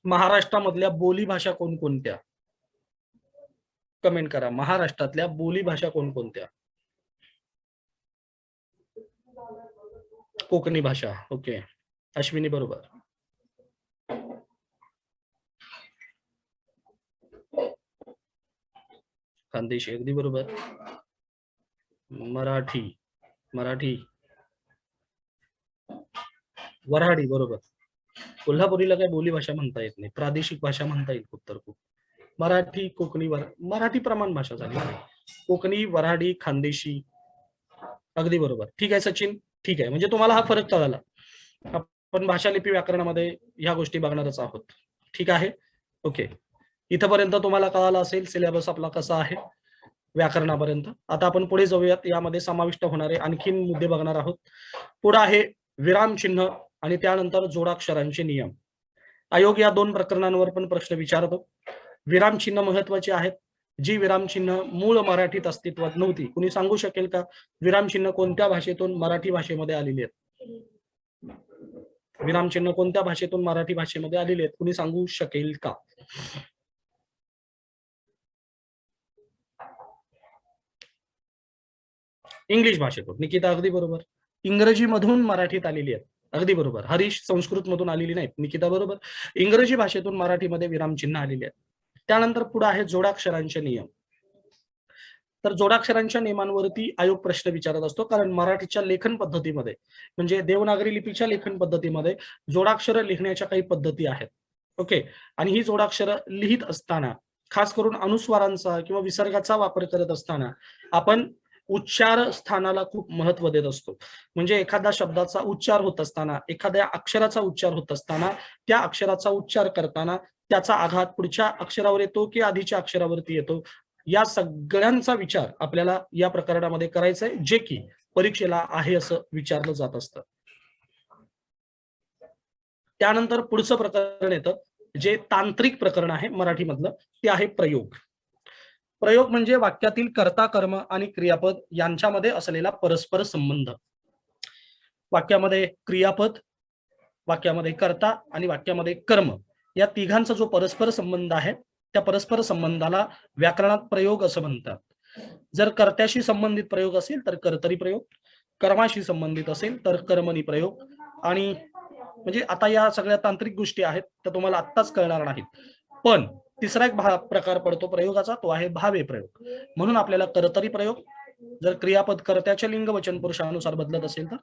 महाराष्ट्रामधल्या बोलीभाषा कोणकोणत्या? कमेंट करा. महाराष्ट्रातल्या बोलीभाषा कोणकोणत्या? कोकणी भाषा. ओके. अश्विनी बरोबर. खानदेशी अगदी बरोबर. मराठी, मराठी, वऱ्हाडी बरोबर. कोल्हापुरीला काही बोलीभाषा म्हणता येत नाही. प्रादेशिक भाषा म्हणता येईल खूप तर खूप. मराठी, कोकणी, मराठी प्रमाण भाषा झाली. कोकणी, वऱ्हाडी, खानदेशी अगदी बरोबर. ठीक आहे सचिन. ठीक आहे. म्हणजे तुम्हाला हा फरक कळाला. आपण भाषा लिपी व्याकरणामध्ये ह्या गोष्टी बघणारच आहोत. ठीक आहे. ओके. इथपर्यंत तुम्हाला कळालं असेल सिलेबस आपला कसा आहे व्याकरणापर्यंत. आता आपण पुढे जाऊयात. यामध्ये समाविष्ट होणारे आणखीन मुद्दे बघणार आहोत. पुढे आहे विरामचिन्ह आणि त्यानंतर जोडाक्षरांचे नियम. आयोग या दोन प्रकरणांवर पण प्रश्न विचारतो. विरामचिन्ह महत्वाची आहेत. जी विरामचिन्ह मूळ मराठीत अस्तित्वात नव्हती. कुणी सांगू शकेल का विरामचिन्ह कोणत्या भाषेतून मराठी भाषेमध्ये आलेली आहेत? विरामचिन्ह कोणत्या भाषेतून मराठी भाषेमध्ये आलेली आहेत? कुणी सांगू शकेल का? इंग्लिश भाषेतून. निकिता अगदी बरोबर. इंग्रजीमधून मराठीत आलेली आहेत. अगदी बरोबर. हरीश संस्कृत मधून आलेली नाहीत. निकिता बरोबर. इंग्रजी भाषेतून मराठीमध्ये विरामचिन्ह आलेली आहेत. त्यानंतर पुढे आहे जोडाक्षरांचे नियम. तर जोडाक्षरांच्या नियमांवरती आयोग प्रश्न विचारत असतो कारण मराठीच्या लेखन पद्धतीमध्ये म्हणजे देवनागरी लिपीच्या लेखन पद्धतीमध्ये जोडाक्षर लिहिण्याच्या काही पद्धती आहेत. ओके, आणि ही जोडाक्षर लिहित असताना खास करून अनुस्वारांचा किंवा विसर्गाचा वापर करत असताना आपण उच्चार स्थानाला खूप महत्व देत असतो. म्हणजे एखाद्या शब्दाचा उच्चार होत असताना, एखाद्या अक्षराचा उच्चार होत असताना, त्या अक्षराचा उच्चार करताना त्याचा आघात पुढच्या अक्षरावर येतो की आधीच्या अक्षरावरती येतो, या सगळ्यांचा विचार आपल्याला या प्रकरणामध्ये करायचा आहे, जे की परीक्षेला आहे असं विचारलं जात असतं. त्यानंतर पुढचं प्रकरण येतं जे तांत्रिक प्रकरण आहे मराठीमधलं, ते आहे प्रयोग. प्रयोग म्हणजे वाक्यातील कर्ता, कर्म आणि क्रियापद यांच्यामध्ये असलेला परस्पर संबंध. वाक्यामध्ये क्रियापद, वाक्यामध्ये कर्ता आणि वाक्यामध्ये कर्म या तिघांचा जो परस्पर संबंध आहे त्या परस्पर संबंधाला व्याकरणात प्रयोग असं म्हणतात. जर कर्त्याशी संबंधित प्रयोग असेल तर कर्तरी प्रयोग, कर्माशी संबंधित असेल तर कर्मणी प्रयोग. आणि म्हणजे आता या सगळ्या तांत्रिक गोष्टी आहेत त्या तुम्हाला आत्ताच कळणार नाहीत. पण तिसरा एक प्रकार पडतो प्रयोगाचा, तो आहे भावे प्रयोग. म्हणून आपल्याला कर्तरी प्रयोग जर क्रियापद कर्त्याच्या लिंग वचन पुरुषानुसार बदलत असेल तर,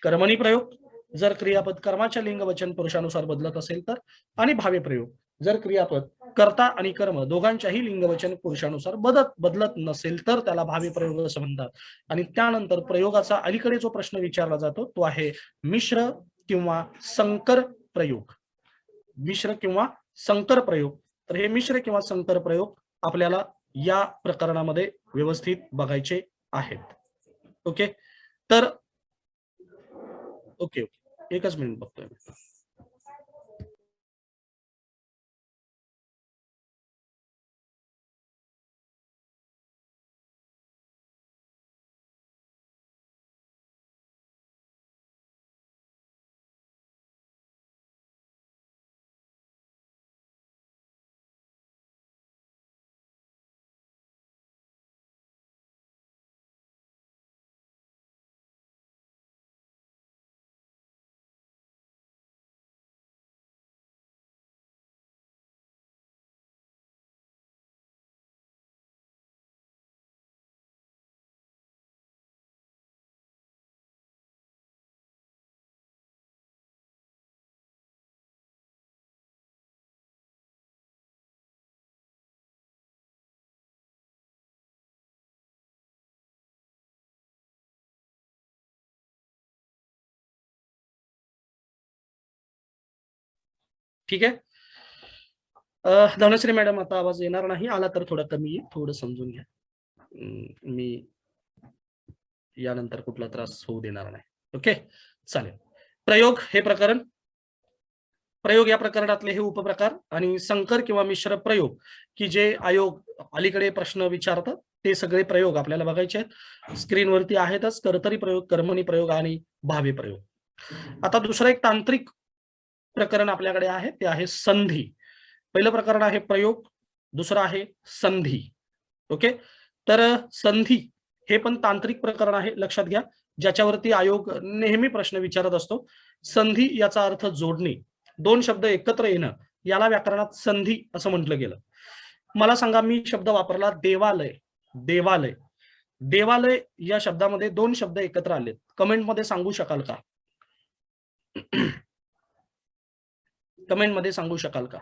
कर्मणी प्रयोग जर क्रियापद कर्माच्या लिंग वचन पुरुषानुसार बदलत असेल तर, आणि भावे प्रयोग जर क्रियापद कर्ता आणि कर्म दोघांच्याही लिंग वचन पुरुषानुसार बदलत नसेल तर त्याला भावे प्रयोग असं म्हणतात. आणि त्यानंतर प्रयोगाचा अलीकडे जो प्रश्न विचारला जातो तो आहे मिश्र किंवा संकर प्रयोग. मिश्र किंवा संकर प्रयोग. तर हे मिश्र किंवा संकर प्रयोग आपल्याला या प्रकरणामध्ये व्यवस्थित बघायचे आहेत. ओके, तर ओके ओके एकच मिनिट बघतोय. ठीक आहे. धनश्री मॅडम, आता आवाज येणार नाही, आला तर थोडा कमी येईल, थोडं समजून घ्या. मी यानंतर कुठला त्रास होऊ देणार नाही. ओके, चालेल. प्रयोग हे प्रकरण, प्रयोग या प्रकरणातले हे उपप्रकार, आणि संकर किंवा मिश्र प्रयोग की जे आयोग अलीकडे प्रश्न विचारतात ते सगळे प्रयोग आपल्याला बघायचे आहेत. स्क्रीनवरती आहेतच. कर्तरी प्रयोग, कर्मणी प्रयोग आणि भावी प्रयोग. आता दुसरं एक तांत्रिक प्रकरण आपल्याकडे आहे, ते आहे संधी. पहिलं प्रकरण आहे प्रयोग, दुसरं आहे संधी. ओके, तर संधी हे पण तांत्रिक प्रकरण आहे, लक्षात घ्या, ज्याच्यावरती आयोग नेहमी प्रश्न विचारत असतो. संधी याचा अर्थ जोडणे, दोन शब्द एकत्र येणं, याला व्याकरणात संधी असं म्हटलं गेलं. मला सांगा, मी शब्द वापरला देवालय. देवालय, देवालय या शब्दामध्ये दोन शब्द एकत्र आलेत. कमेंटमध्ये सांगू शकाल का? कमेंटमध्ये सांगू शकाल का?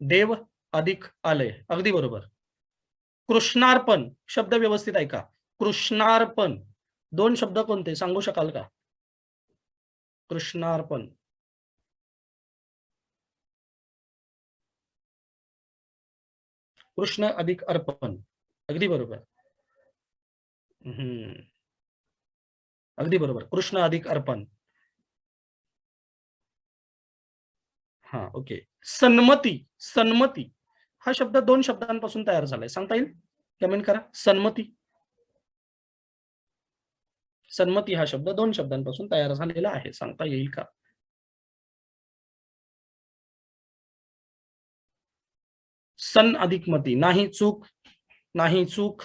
देव अधिक आलय, अगदी बरोबर. कृष्णार्पण शब्द व्यवस्थित ऐका. कृष्णार्पण, दोन शब्द कोणते सांगू शकाल का? कृष्णार्पण, कृष्ण अधिक अर्पण, अगदी बरोबर. अगदी बरोबर, कृष्ण अधिक अर्पण. हा, ओके. सन्मती, सन्मती हा शब्द दोन शब्दांपासून तयार झालाय, सांगता येईल? कमेंट करा. सन्मती, सन्मती हा शब्द दोन शब्दांपासून तयार झालेला आहे, सांगता येईल का? सन अधिक मती, नाही चूक, नाही चूक.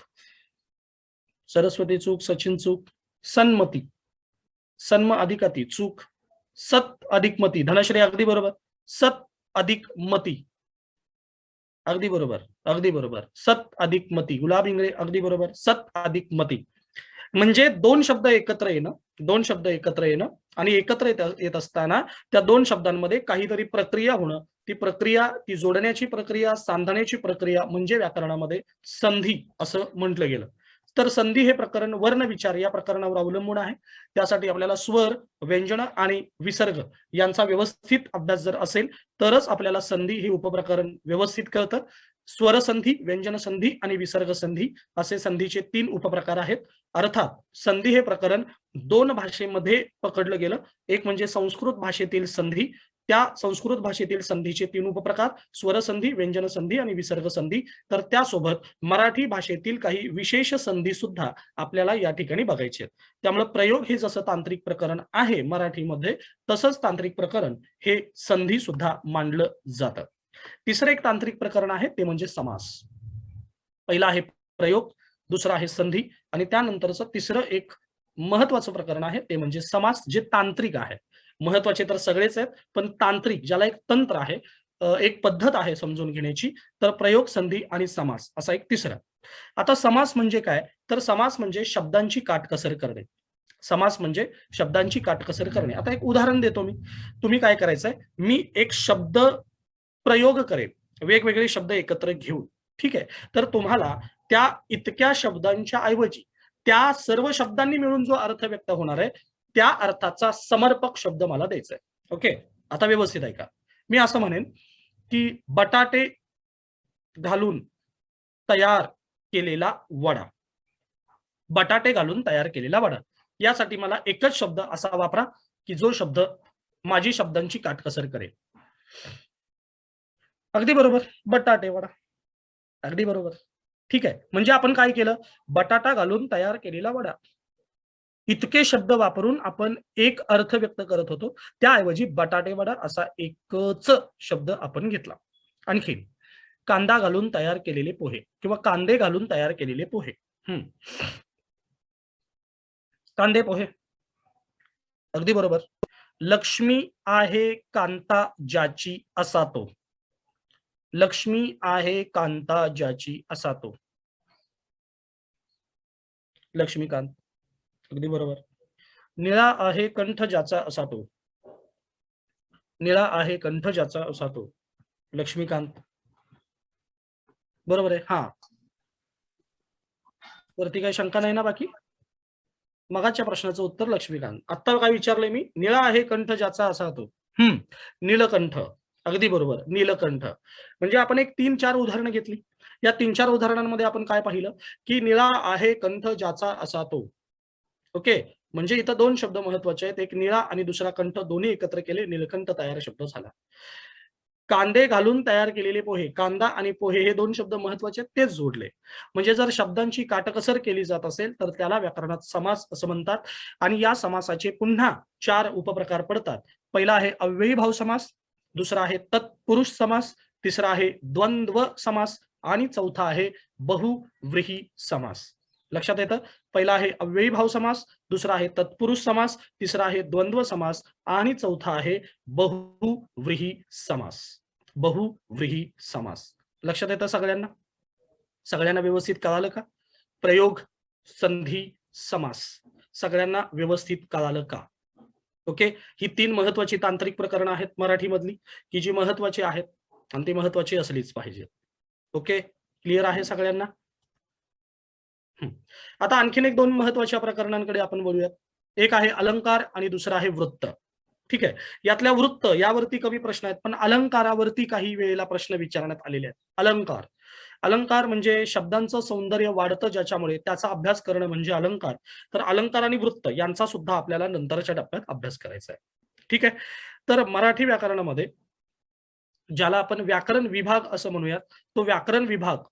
सरस्वती चूक, सचिन चूक. सन्मती, सन्म अधिक अति, चूक. सत अधिक मती, धनश्री अगदी बरोबर. सत अधिक मती, अगदी बरोबर, अगदी बरोबर. सत अधिक मती, गुलाब इंगळे अगदी बरोबर. सत अधिक मती म्हणजे दोन शब्द एकत्र येणं, दोन शब्द एकत्र येणं, आणि एकत्र येत असताना त्या दोन शब्दांमध्ये काहीतरी प्रक्रिया होणं, ती प्रक्रिया, ती जोडण्याची प्रक्रिया, सांधण्याची प्रक्रिया म्हणजे व्याकरणामध्ये संधी असं म्हटलं गेलं. तर संधी हे प्रकरण वर्ण विचार या प्रकरणावर अवलंबून आहे. त्यासाठी आपल्याला स्वर, व्यंजन आणि विसर्ग यांचा व्यवस्थित अभ्यास जर असेल तरच आपल्याला संधी हे उपप्रकरण व्यवस्थित कळतं. स्वरसंधी, व्यंजन संधी आणि विसर्ग संधी असे संधीचे तीन उपप्रकार आहेत. अर्थात संधी हे प्रकरण दोन भाषेमध्ये पकडलं गेलं. एक म्हणजे संस्कृत भाषेतील संधी, त्या संस्कृत भाषेतील संधीचे तीन उपप्रकार, स्वरसंधी, व्यंजन संधी आणि विसर्ग संधी. तर त्यासोबत मराठी भाषेतील काही विशेष संधी सुद्धा आपल्याला या ठिकाणी बघायचे आहेत. त्यामुळे प्रयोग हे जसं तांत्रिक प्रकरण आहे मराठीमध्ये, तसंच तांत्रिक प्रकरण हे संधी सुद्धा मानलं जातं. तिसरं एक तांत्रिक प्रकरण आहे, ते म्हणजे समास. पहिला आहे प्रयोग, दुसरा आहे संधी, आणि त्यानंतरचं तिसरं एक महत्वाचं प्रकरण आहे, ते म्हणजे समास, जे तांत्रिक आहे. महत्वाचे तर सगळेच आहेत, पण तांत्रिक, ज्याला एक तंत्र आहे, एक पद्धत आहे समजून घेण्याची, तर प्रयोग, संधी आणि समास असा एक तिसरा. आता समास म्हणजे काय? तर समास म्हणजे शब्दांची काटकसर करणे. समास म्हणजे शब्दांची काटकसर करणे. आता एक उदाहरण देतो मी. तुम्ही काय करायचंय, मी एक शब्द प्रयोग करेन, वेगवेगळे शब्द एकत्र घेऊन, ठीक आहे. तर तुम्हाला त्या इतक्या शब्दांच्या ऐवजी त्या सर्व शब्दांनी मिळून जो अर्थ व्यक्त होणार आहे, त्या अर्थाचा समर्पक शब्द मला द्यायचा आहे. ओके, आता व्यवस्थित ऐका. मी असं म्हणेन की बटाटे घालून तयार केलेला वडा. बटाटे घालून तयार केलेला वडा, यासाठी मला एकच शब्द असा वापरा की जो शब्द माझी शब्दांची काटकसर करेल. अगदी बरोबर, बटाटे वडा, अगदी बरोबर. ठीक आहे, म्हणजे आपण काय केलं, बटाटा घालून तयार केलेला वडा. इतके शब्द वापरून आपण एक अर्थ व्यक्त करत होतो, त्याऐवजी बटाटे वडा असा एकच शब्द आपण घेतला. आणखी कांदा घालून तयार केलेले पोहे किंवा कांदे घालून तयार केलेले पोहे. कांदे पोहे, अगदी बरोबर. लक्ष्मी आहे कांता ज्याची असा तो. लक्ष्मी आहे कांता ज्याची असा तो. लक्ष्मीकांत, अगदी बरोबर. निळा आहे कंठ ज्याचा असा तो. निळा आहे कंठ ज्याचा असा तो. लक्ष्मीकांत, बरोबर आहे. हा, वरती काही शंका नाही ना बाकी? मगाच्या प्रश्नाचं उत्तर लक्ष्मीकांत. आता काय विचारलंय मी? निळा आहे कंठ ज्याचा असा तो. नीलकंठ. अगदी बरोबर, नीलकंठ. म्हणजे आपण एक 3-4 उदाहरणं घेतली. या 3-4 उदाहरणांमध्ये आपण काय पाहिलं, की निळा आहे कंठ ज्याचा असा तो. ओके. म्हणजे इथं 2 शब्द महत्वाचे आहेत. एक निळा आणि दुसरा कंठ दोन्ही एकत्र केले नीलकंठ तयार शब्द झाला. कांदे घालून तयार केलेले पोहे. कांदा आणि पोहे हे 2 शब्द महत्वाचे आहेत, तेच जोडले. म्हणजे जर शब्दांची काटकसर केली जात असेल, तर त्याला व्याकरणात समास असं म्हणतात आणि या समासाचे पुन्हा 4 उपप्रकार पडतात. पहिला आहे अव्ययी भाव समास, दुसरा आहे तत्पुरुष समास, तिसरा आहे द्वंद्व समास आणि चौथा आहे बहुव्रीही समास. लक्षात येतं? पहिला आहे अव्ययी भाव समास, दुसरा आहे तत्पुरुष समास, तिसरा आहे द्वंद्व समास आणि चौथा आहे बहुव्रीही समास. बहुव्रीही समास. लक्षात येतं सगळ्यांना? सगळ्यांना व्यवस्थित कळालं का? प्रयोग, संधी, समास सगळ्यांना व्यवस्थित कळालं का? ओके. ही 3 महत्वाची तांत्रिक प्रकरणं आहेत मराठीमधली, की जी महत्वाची आहेत आणि ती महत्वाची असलीच पाहिजेत. ओके. क्लिअर आहे सगळ्यांना? आता आणखीन एक 2 महत्वाच्या प्रकरणांकडे आपण बोलूयात. एक आहे अलंकार आणि दुसरा आहे वृत्त. ठीक आहे. यातल्या वृत्त यावरती कमी प्रश्न आहेत, पण अलंकारावरती काही वेळेला प्रश्न विचारण्यात आलेले आहेत. अलंकार. अलंकार म्हणजे शब्दांचं सौंदर्य वाढतं ज्याच्यामुळे त्याचा अभ्यास करणं म्हणजे अलंकार. तर अलंकार आणि वृत्त यांचा सुद्धा आपल्याला नंतरच्या टप्प्यात अभ्यास करायचा आहे. ठीक आहे. तर मराठी व्याकरणामध्ये ज्याला आपण व्याकरण विभाग असं म्हणूयात, तो व्याकरण विभाग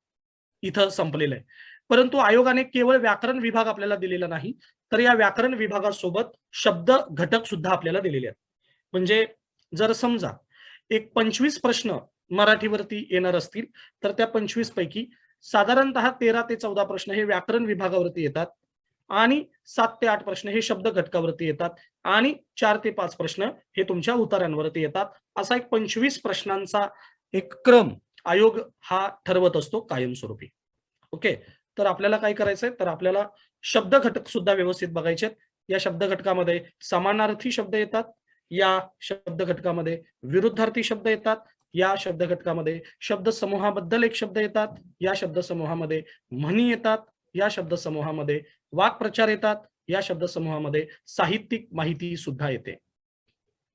इथं संपलेला आहे. परंतु आयोगाने केवळ व्याकरण विभाग आपल्याला दिलेला नाही, तर या व्याकरण विभागासोबत शब्द घटक सुद्धा आपल्याला दिलेले आहेत. म्हणजे जर समजा एक 25 प्रश्न मराठीवरती येणार असतील, तर त्या 25 पैकी साधारणतः 13 ते 14 प्रश्न हे व्याकरण विभागावरती येतात आणि 7 ते 8 प्रश्न हे शब्द घटकावरती येतात आणि 4 ते 5 प्रश्न हे तुमच्या उतार्यांवरती येतात. असा एक 25 प्रश्नांचा एक क्रम आयोग हा ठरवत असतो कायमस्वरूपी. ओके. तर आपल्याला काय करायचंय, तर आपल्याला शब्द घटक सुद्धा व्यवस्थित बघायचे आहेत. या शब्द घटकामध्ये समानार्थी शब्द येतात, या शब्द घटकामध्ये विरुद्धार्थी शब्द येतात, या शब्द घटकामध्ये शब्द समूहाबद्दल एक शब्द येतात, या शब्द समूहामध्ये म्हणी येतात, या शब्द समूहामध्ये वाक्प्रचार येतात, या शब्द समूहामध्ये साहित्यिक माहिती सुद्धा येते.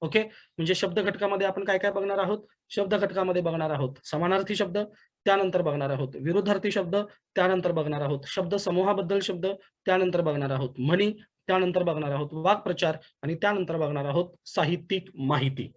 ओके. म्हणजे शब्द घटकामध्ये आपण काय काय बघणार आहोत? शब्द घटकामध्ये बघणार आहोत समानार्थी शब्द, त्यानंतर बघणार आहोत विरुद्धार्थी शब्द, त्यानंतर बघणार आहोत शब्द समूहाबद्दल शब्द, त्यानंतर बघणार आहोत म्हणी, त्यानंतर बघणार आहोत वाक्प्रचार आणि त्यानंतर बघणार आहोत साहित्यिक माहिती.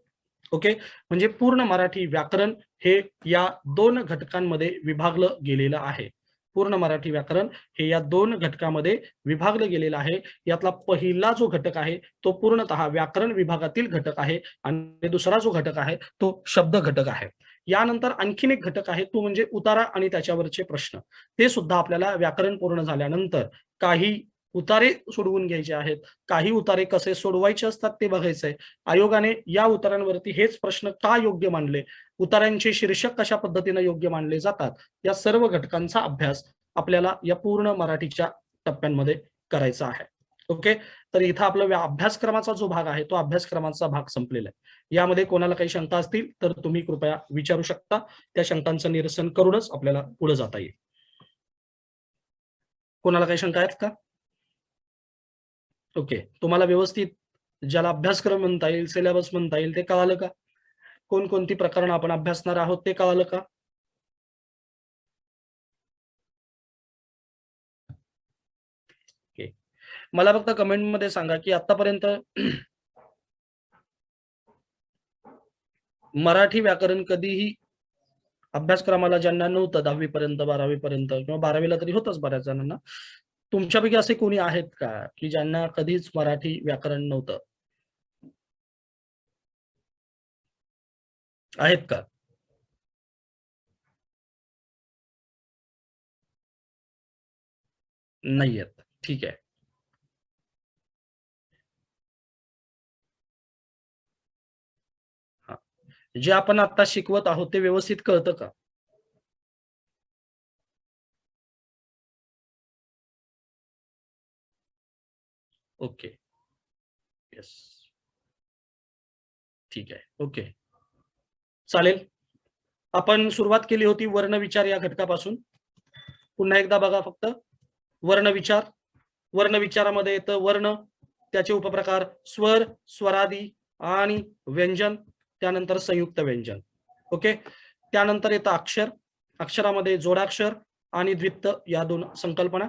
ओके. म्हणजे पूर्ण मराठी व्याकरण हे या 2 घटकांमध्ये विभागलं गेलेलं आहे. पूर्ण मराठी व्याकरण हे या 2 घटकामध्ये विभागलं गेलेलं आहे. यातला पहिला जो घटक आहे तो पूर्णतः व्याकरण विभागातील घटक आहे आणि दुसरा जो घटक आहे तो शब्द घटक आहे. यानंतर आणखीन एक घटक आहे तो म्हणजे उतारा आणि त्याच्यावरचे प्रश्न. ते सुद्धा आपल्याला व्याकरण पूर्ण झाल्यानंतर काही उतारे सोडवून घ्यायचे आहेत. काही उतारे कसे सोडवायचे असतात ते बघायचंय. आयोगाने या उतारांवरती हेच प्रश्न का योग्य मानले, उतारांचे शीर्षक कशा पद्धतीने योग्य मानले जातात, या सर्व घटकांचा अभ्यास आपल्याला या पूर्ण मराठीच्या टप्प्यांमध्ये करायचा आहे. ओके. तर इथं आपला अभ्यासक्रमाचा जो भाग आहे तो अभ्यासक्रमाचा भाग संपलेला आहे. यामध्ये कोणाला काही शंका असतील तर तुम्ही कृपया विचारू शकता. त्या शंकांचं निरसन करूनच आपल्याला पुढे जाता येईल. कोणाला काही शंका आहेत का? ओके. तुम्हाला व्यवस्थित ज्याला अभ्यासक्रम म्हणता येईल, सिलेबस म्हणता येईल ते कळालं का? कोणकोणती प्रकरणं आपण अभ्यासणार आहोत ते कळालं का? ओके. मला फक्त कमेंटमध्ये सांगा की आतापर्यंत मराठी व्याकरण कधीही अभ्यासक्रमाला ज्यांना नव्हतं 10वी पर्यंत, 12वी पर्यंत किंवा 12वीला तरी होतच बऱ्याच जणांना. तुमच्यापैकी असे कोणी आहेत का, की ज्यांना कधीच मराठी व्याकरण नव्हतं? आहेत का? नाहीयेत. ठीक आहे. हां. जे आपण आता शिकवत आहोत ते व्यवस्थित कळतं का? ओके. येस. ठीक आहे. ओके. चालेल. आपण सुरुवात केली होती वर्णविचार या घटकापासून. पुन्हा एकदा बघा फक्त. वर्णविचार. वर्ण विचारामध्ये येतं वर्ण, त्याचे उपप्रकार स्वर, स्वरादी आणि व्यंजन, त्यानंतर संयुक्त व्यंजन. ओके. त्यानंतर येतं अक्षर, अक्षरामध्ये जोडाक्षर आणि द्वित्त या दोन संकल्पना.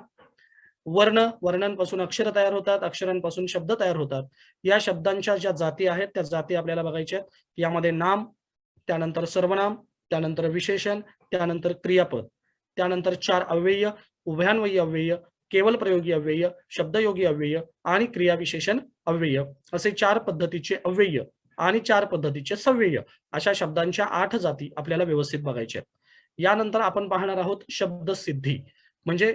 वर्ण, वर्णांपासून अक्षर तयार होतात, अक्षरांपासून शब्द तयार होतात. या शब्दांच्या ज्या जाती आहेत त्या जाती आपल्याला बघायच्या आहेत. यामध्ये नाम, त्यानंतर सर्वनाम, त्यानंतर विशेषण, त्यानंतर क्रियापद, त्यानंतर 4 अव्यय, उभयान्वयी अव्यय, केवल प्रयोगी अव्यय, शब्दयोगी अव्यय आणि क्रियाविशेषण अव्यय असे 4 पद्धतीचे अव्यय आणि 4 पद्धतीचे सव्यय अशा शब्दांच्या 8 जाती आपल्याला व्यवस्थित बघायच्या आहेत. यानंतर आपण पाहणार आहोत शब्दसिद्धी, म्हणजे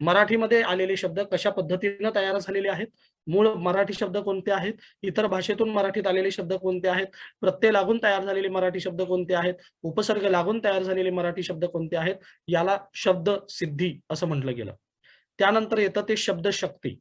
मराठीमध्ये आलेले शब्द कशा पद्धतीने तयार झालेले आहेत, मूळ मराठी शब्द कोणते आहेत, इतर भाषेतून मराठीत आलेले शब्द कोणते आहेत, प्रत्यय लागून तयार झालेले मराठी शब्द कोणते आहेत, उपसर्ग लागून तयार झालेले मराठी शब्द कोणते आहेत, याला शब्द सिद्धी असं म्हटलं गेलं. त्यानंतर येतं ते शब्द शक्ती,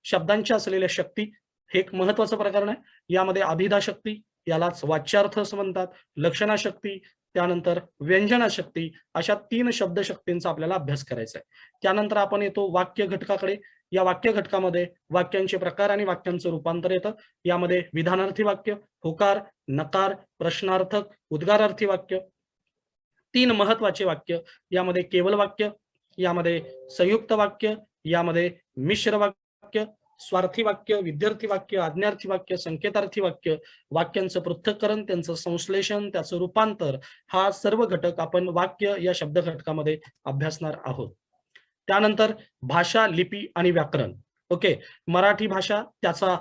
शब्दांच्या असलेल्या शक्ती हे एक महत्वाचं प्रकरण आहे. यामध्ये अभिधा शक्ती, यालाच वाच्यार्थ असं म्हणतात, लक्षणाशक्ती, त्यानंतर व्यंजनाशक्ती अशा 3 शब्द शक्तींचा आपल्याला अभ्यास करायचा आहे. त्यानंतर आपण येतो वाक्य घटकाकडे. या वाक्य घटकामध्ये वाक्यांचे प्रकार आणि वाक्यांचं रूपांतर येतं. यामध्ये विधानार्थी वाक्य, होकार, नकार, प्रश्नार्थक, उद्गारार्थी वाक्य, 3 महत्वाचे वाक्य, यामध्ये केवल वाक्य, यामध्ये संयुक्त वाक्य, यामध्ये मिश्र वाक्य, स्वार्थी वाक्य, विद्यार्थी वाक्य, आज्ञार्थी वाक्य, संकेतार्थी वाक्य, वाक्यांचं पृथक्करण, त्यांचं संश्लेषण, त्याचं रूपांतर, हा सर्व घटक आपण वाक्य या शब्द घटकामध्ये अभ्यासणार आहोत. त्यानंतर भाषा, लिपी आणि व्याकरण. ओके. मराठी भाषा त्याचा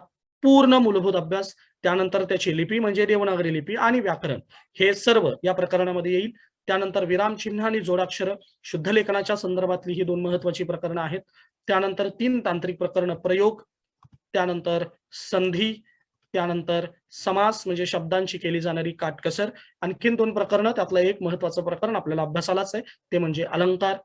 पूर्ण मूलभूत अभ्यास, त्यानंतर त्याची लिपी म्हणजे देवनागरी लिपी आणि व्याकरण हे सर्व या प्रकरणामध्ये येईल. त्यानंतर विरामचिन्ह आणि जोडाक्षर, शुद्ध लेखनाच्या संदर्भातली ही 2 महत्वाची प्रकरणं आहेत. त्यानंतर 3 तांत्रिक प्रकरणं, प्रयोग, त्यानंतर संधी, त्यानंतर समास म्हणजे शब्दांची केली जाणारी काटकसर, आणखीन 2 प्रकरणं, त्यातलं एक महत्वाचं प्रकरण आपल्याला अभ्यासालाच आहे ते म्हणजे अलंकार,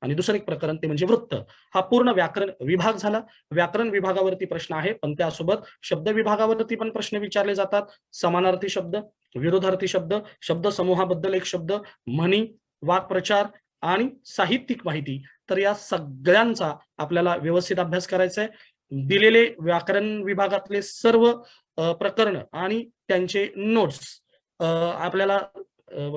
आणि दुसरं एक प्रकरण ते म्हणजे वृत्त. हा पूर्ण व्याकरण विभाग झाला. व्याकरण विभागावरती प्रश्न आहे, पण त्यासोबत शब्द विभागावरती पण प्रश्न विचारले जातात. समानार्थी शब्द, विरोधार्थी शब्द, शब्द समूहाबद्दल एक शब्द, म्हणी, वाक्प्रचार आणि साहित्यिक माहिती. तर या सगळ्यांचा आपल्याला व्यवस्थित अभ्यास करायचा आहे. दिलेले व्याकरण विभागातले सर्व प्रकरण आणि त्यांचे नोट्स आपल्याला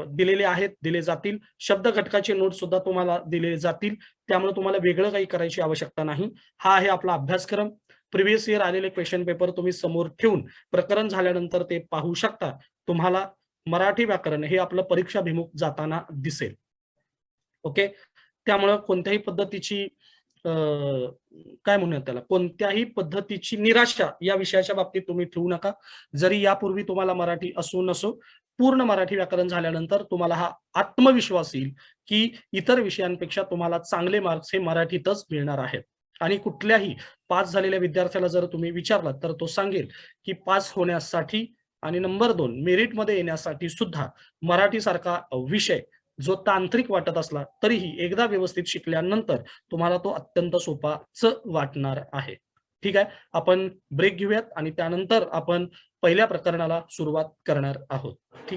दिलेले आहेत, दिले जातील. शब्द घटकाचे नोट्स सुद्धा तुम्हाला दिले जातील. त्यामुळे तुम्हाला वेगळं काही करायची आवश्यकता नाही. हा आहे आपला अभ्यासक्रम. प्रिव्हियस इयर आलेले क्वेश्चन पेपर तुम्ही समोर ठेवून प्रकरण झाल्यानंतर ते पाहू शकता. तुम्हाला मराठी व्याकरण हे आपलं परीक्षाभिमुख जाताना दिसेल. ओके. त्यामुळे कोणत्याही पद्धतीची काय म्हणूयात त्याला, कोणत्याही पद्धतीची निराशा या विषयाच्या बाबतीत तुम्ही ठेवू नका. जरी यापूर्वी तुम्हाला मराठी असो नसो, पूर्ण मराठी व्याकरण झाल्यानंतर तुम्हाला हा आत्मविश्वास येईल की इतर विषयांपेक्षा तुम्हाला चांगले मार्क्स हे मराठीतच मिळणार आहेत. आणि कुठल्याही पास झालेल्या विद्यार्थ्याला जर तुम्ही विचारलात तर तो सांगेल की पास होण्यासाठी आणि नंबर 2 मेरिटमध्ये येण्यासाठी सुद्धा मराठीसारखा विषय जो तांत्रिक वाटत असला तरीही एकदा व्यवस्थित शिकल्यानंतर तुम्हाला तो अत्यंत सोपाच वाटणार आहे. ठीक आहे. आपण ब्रेक घेऊयात आणि त्यानंतर आपण पहिल्या प्रकरणाला सुरुवात करणार आहोत. ठीक.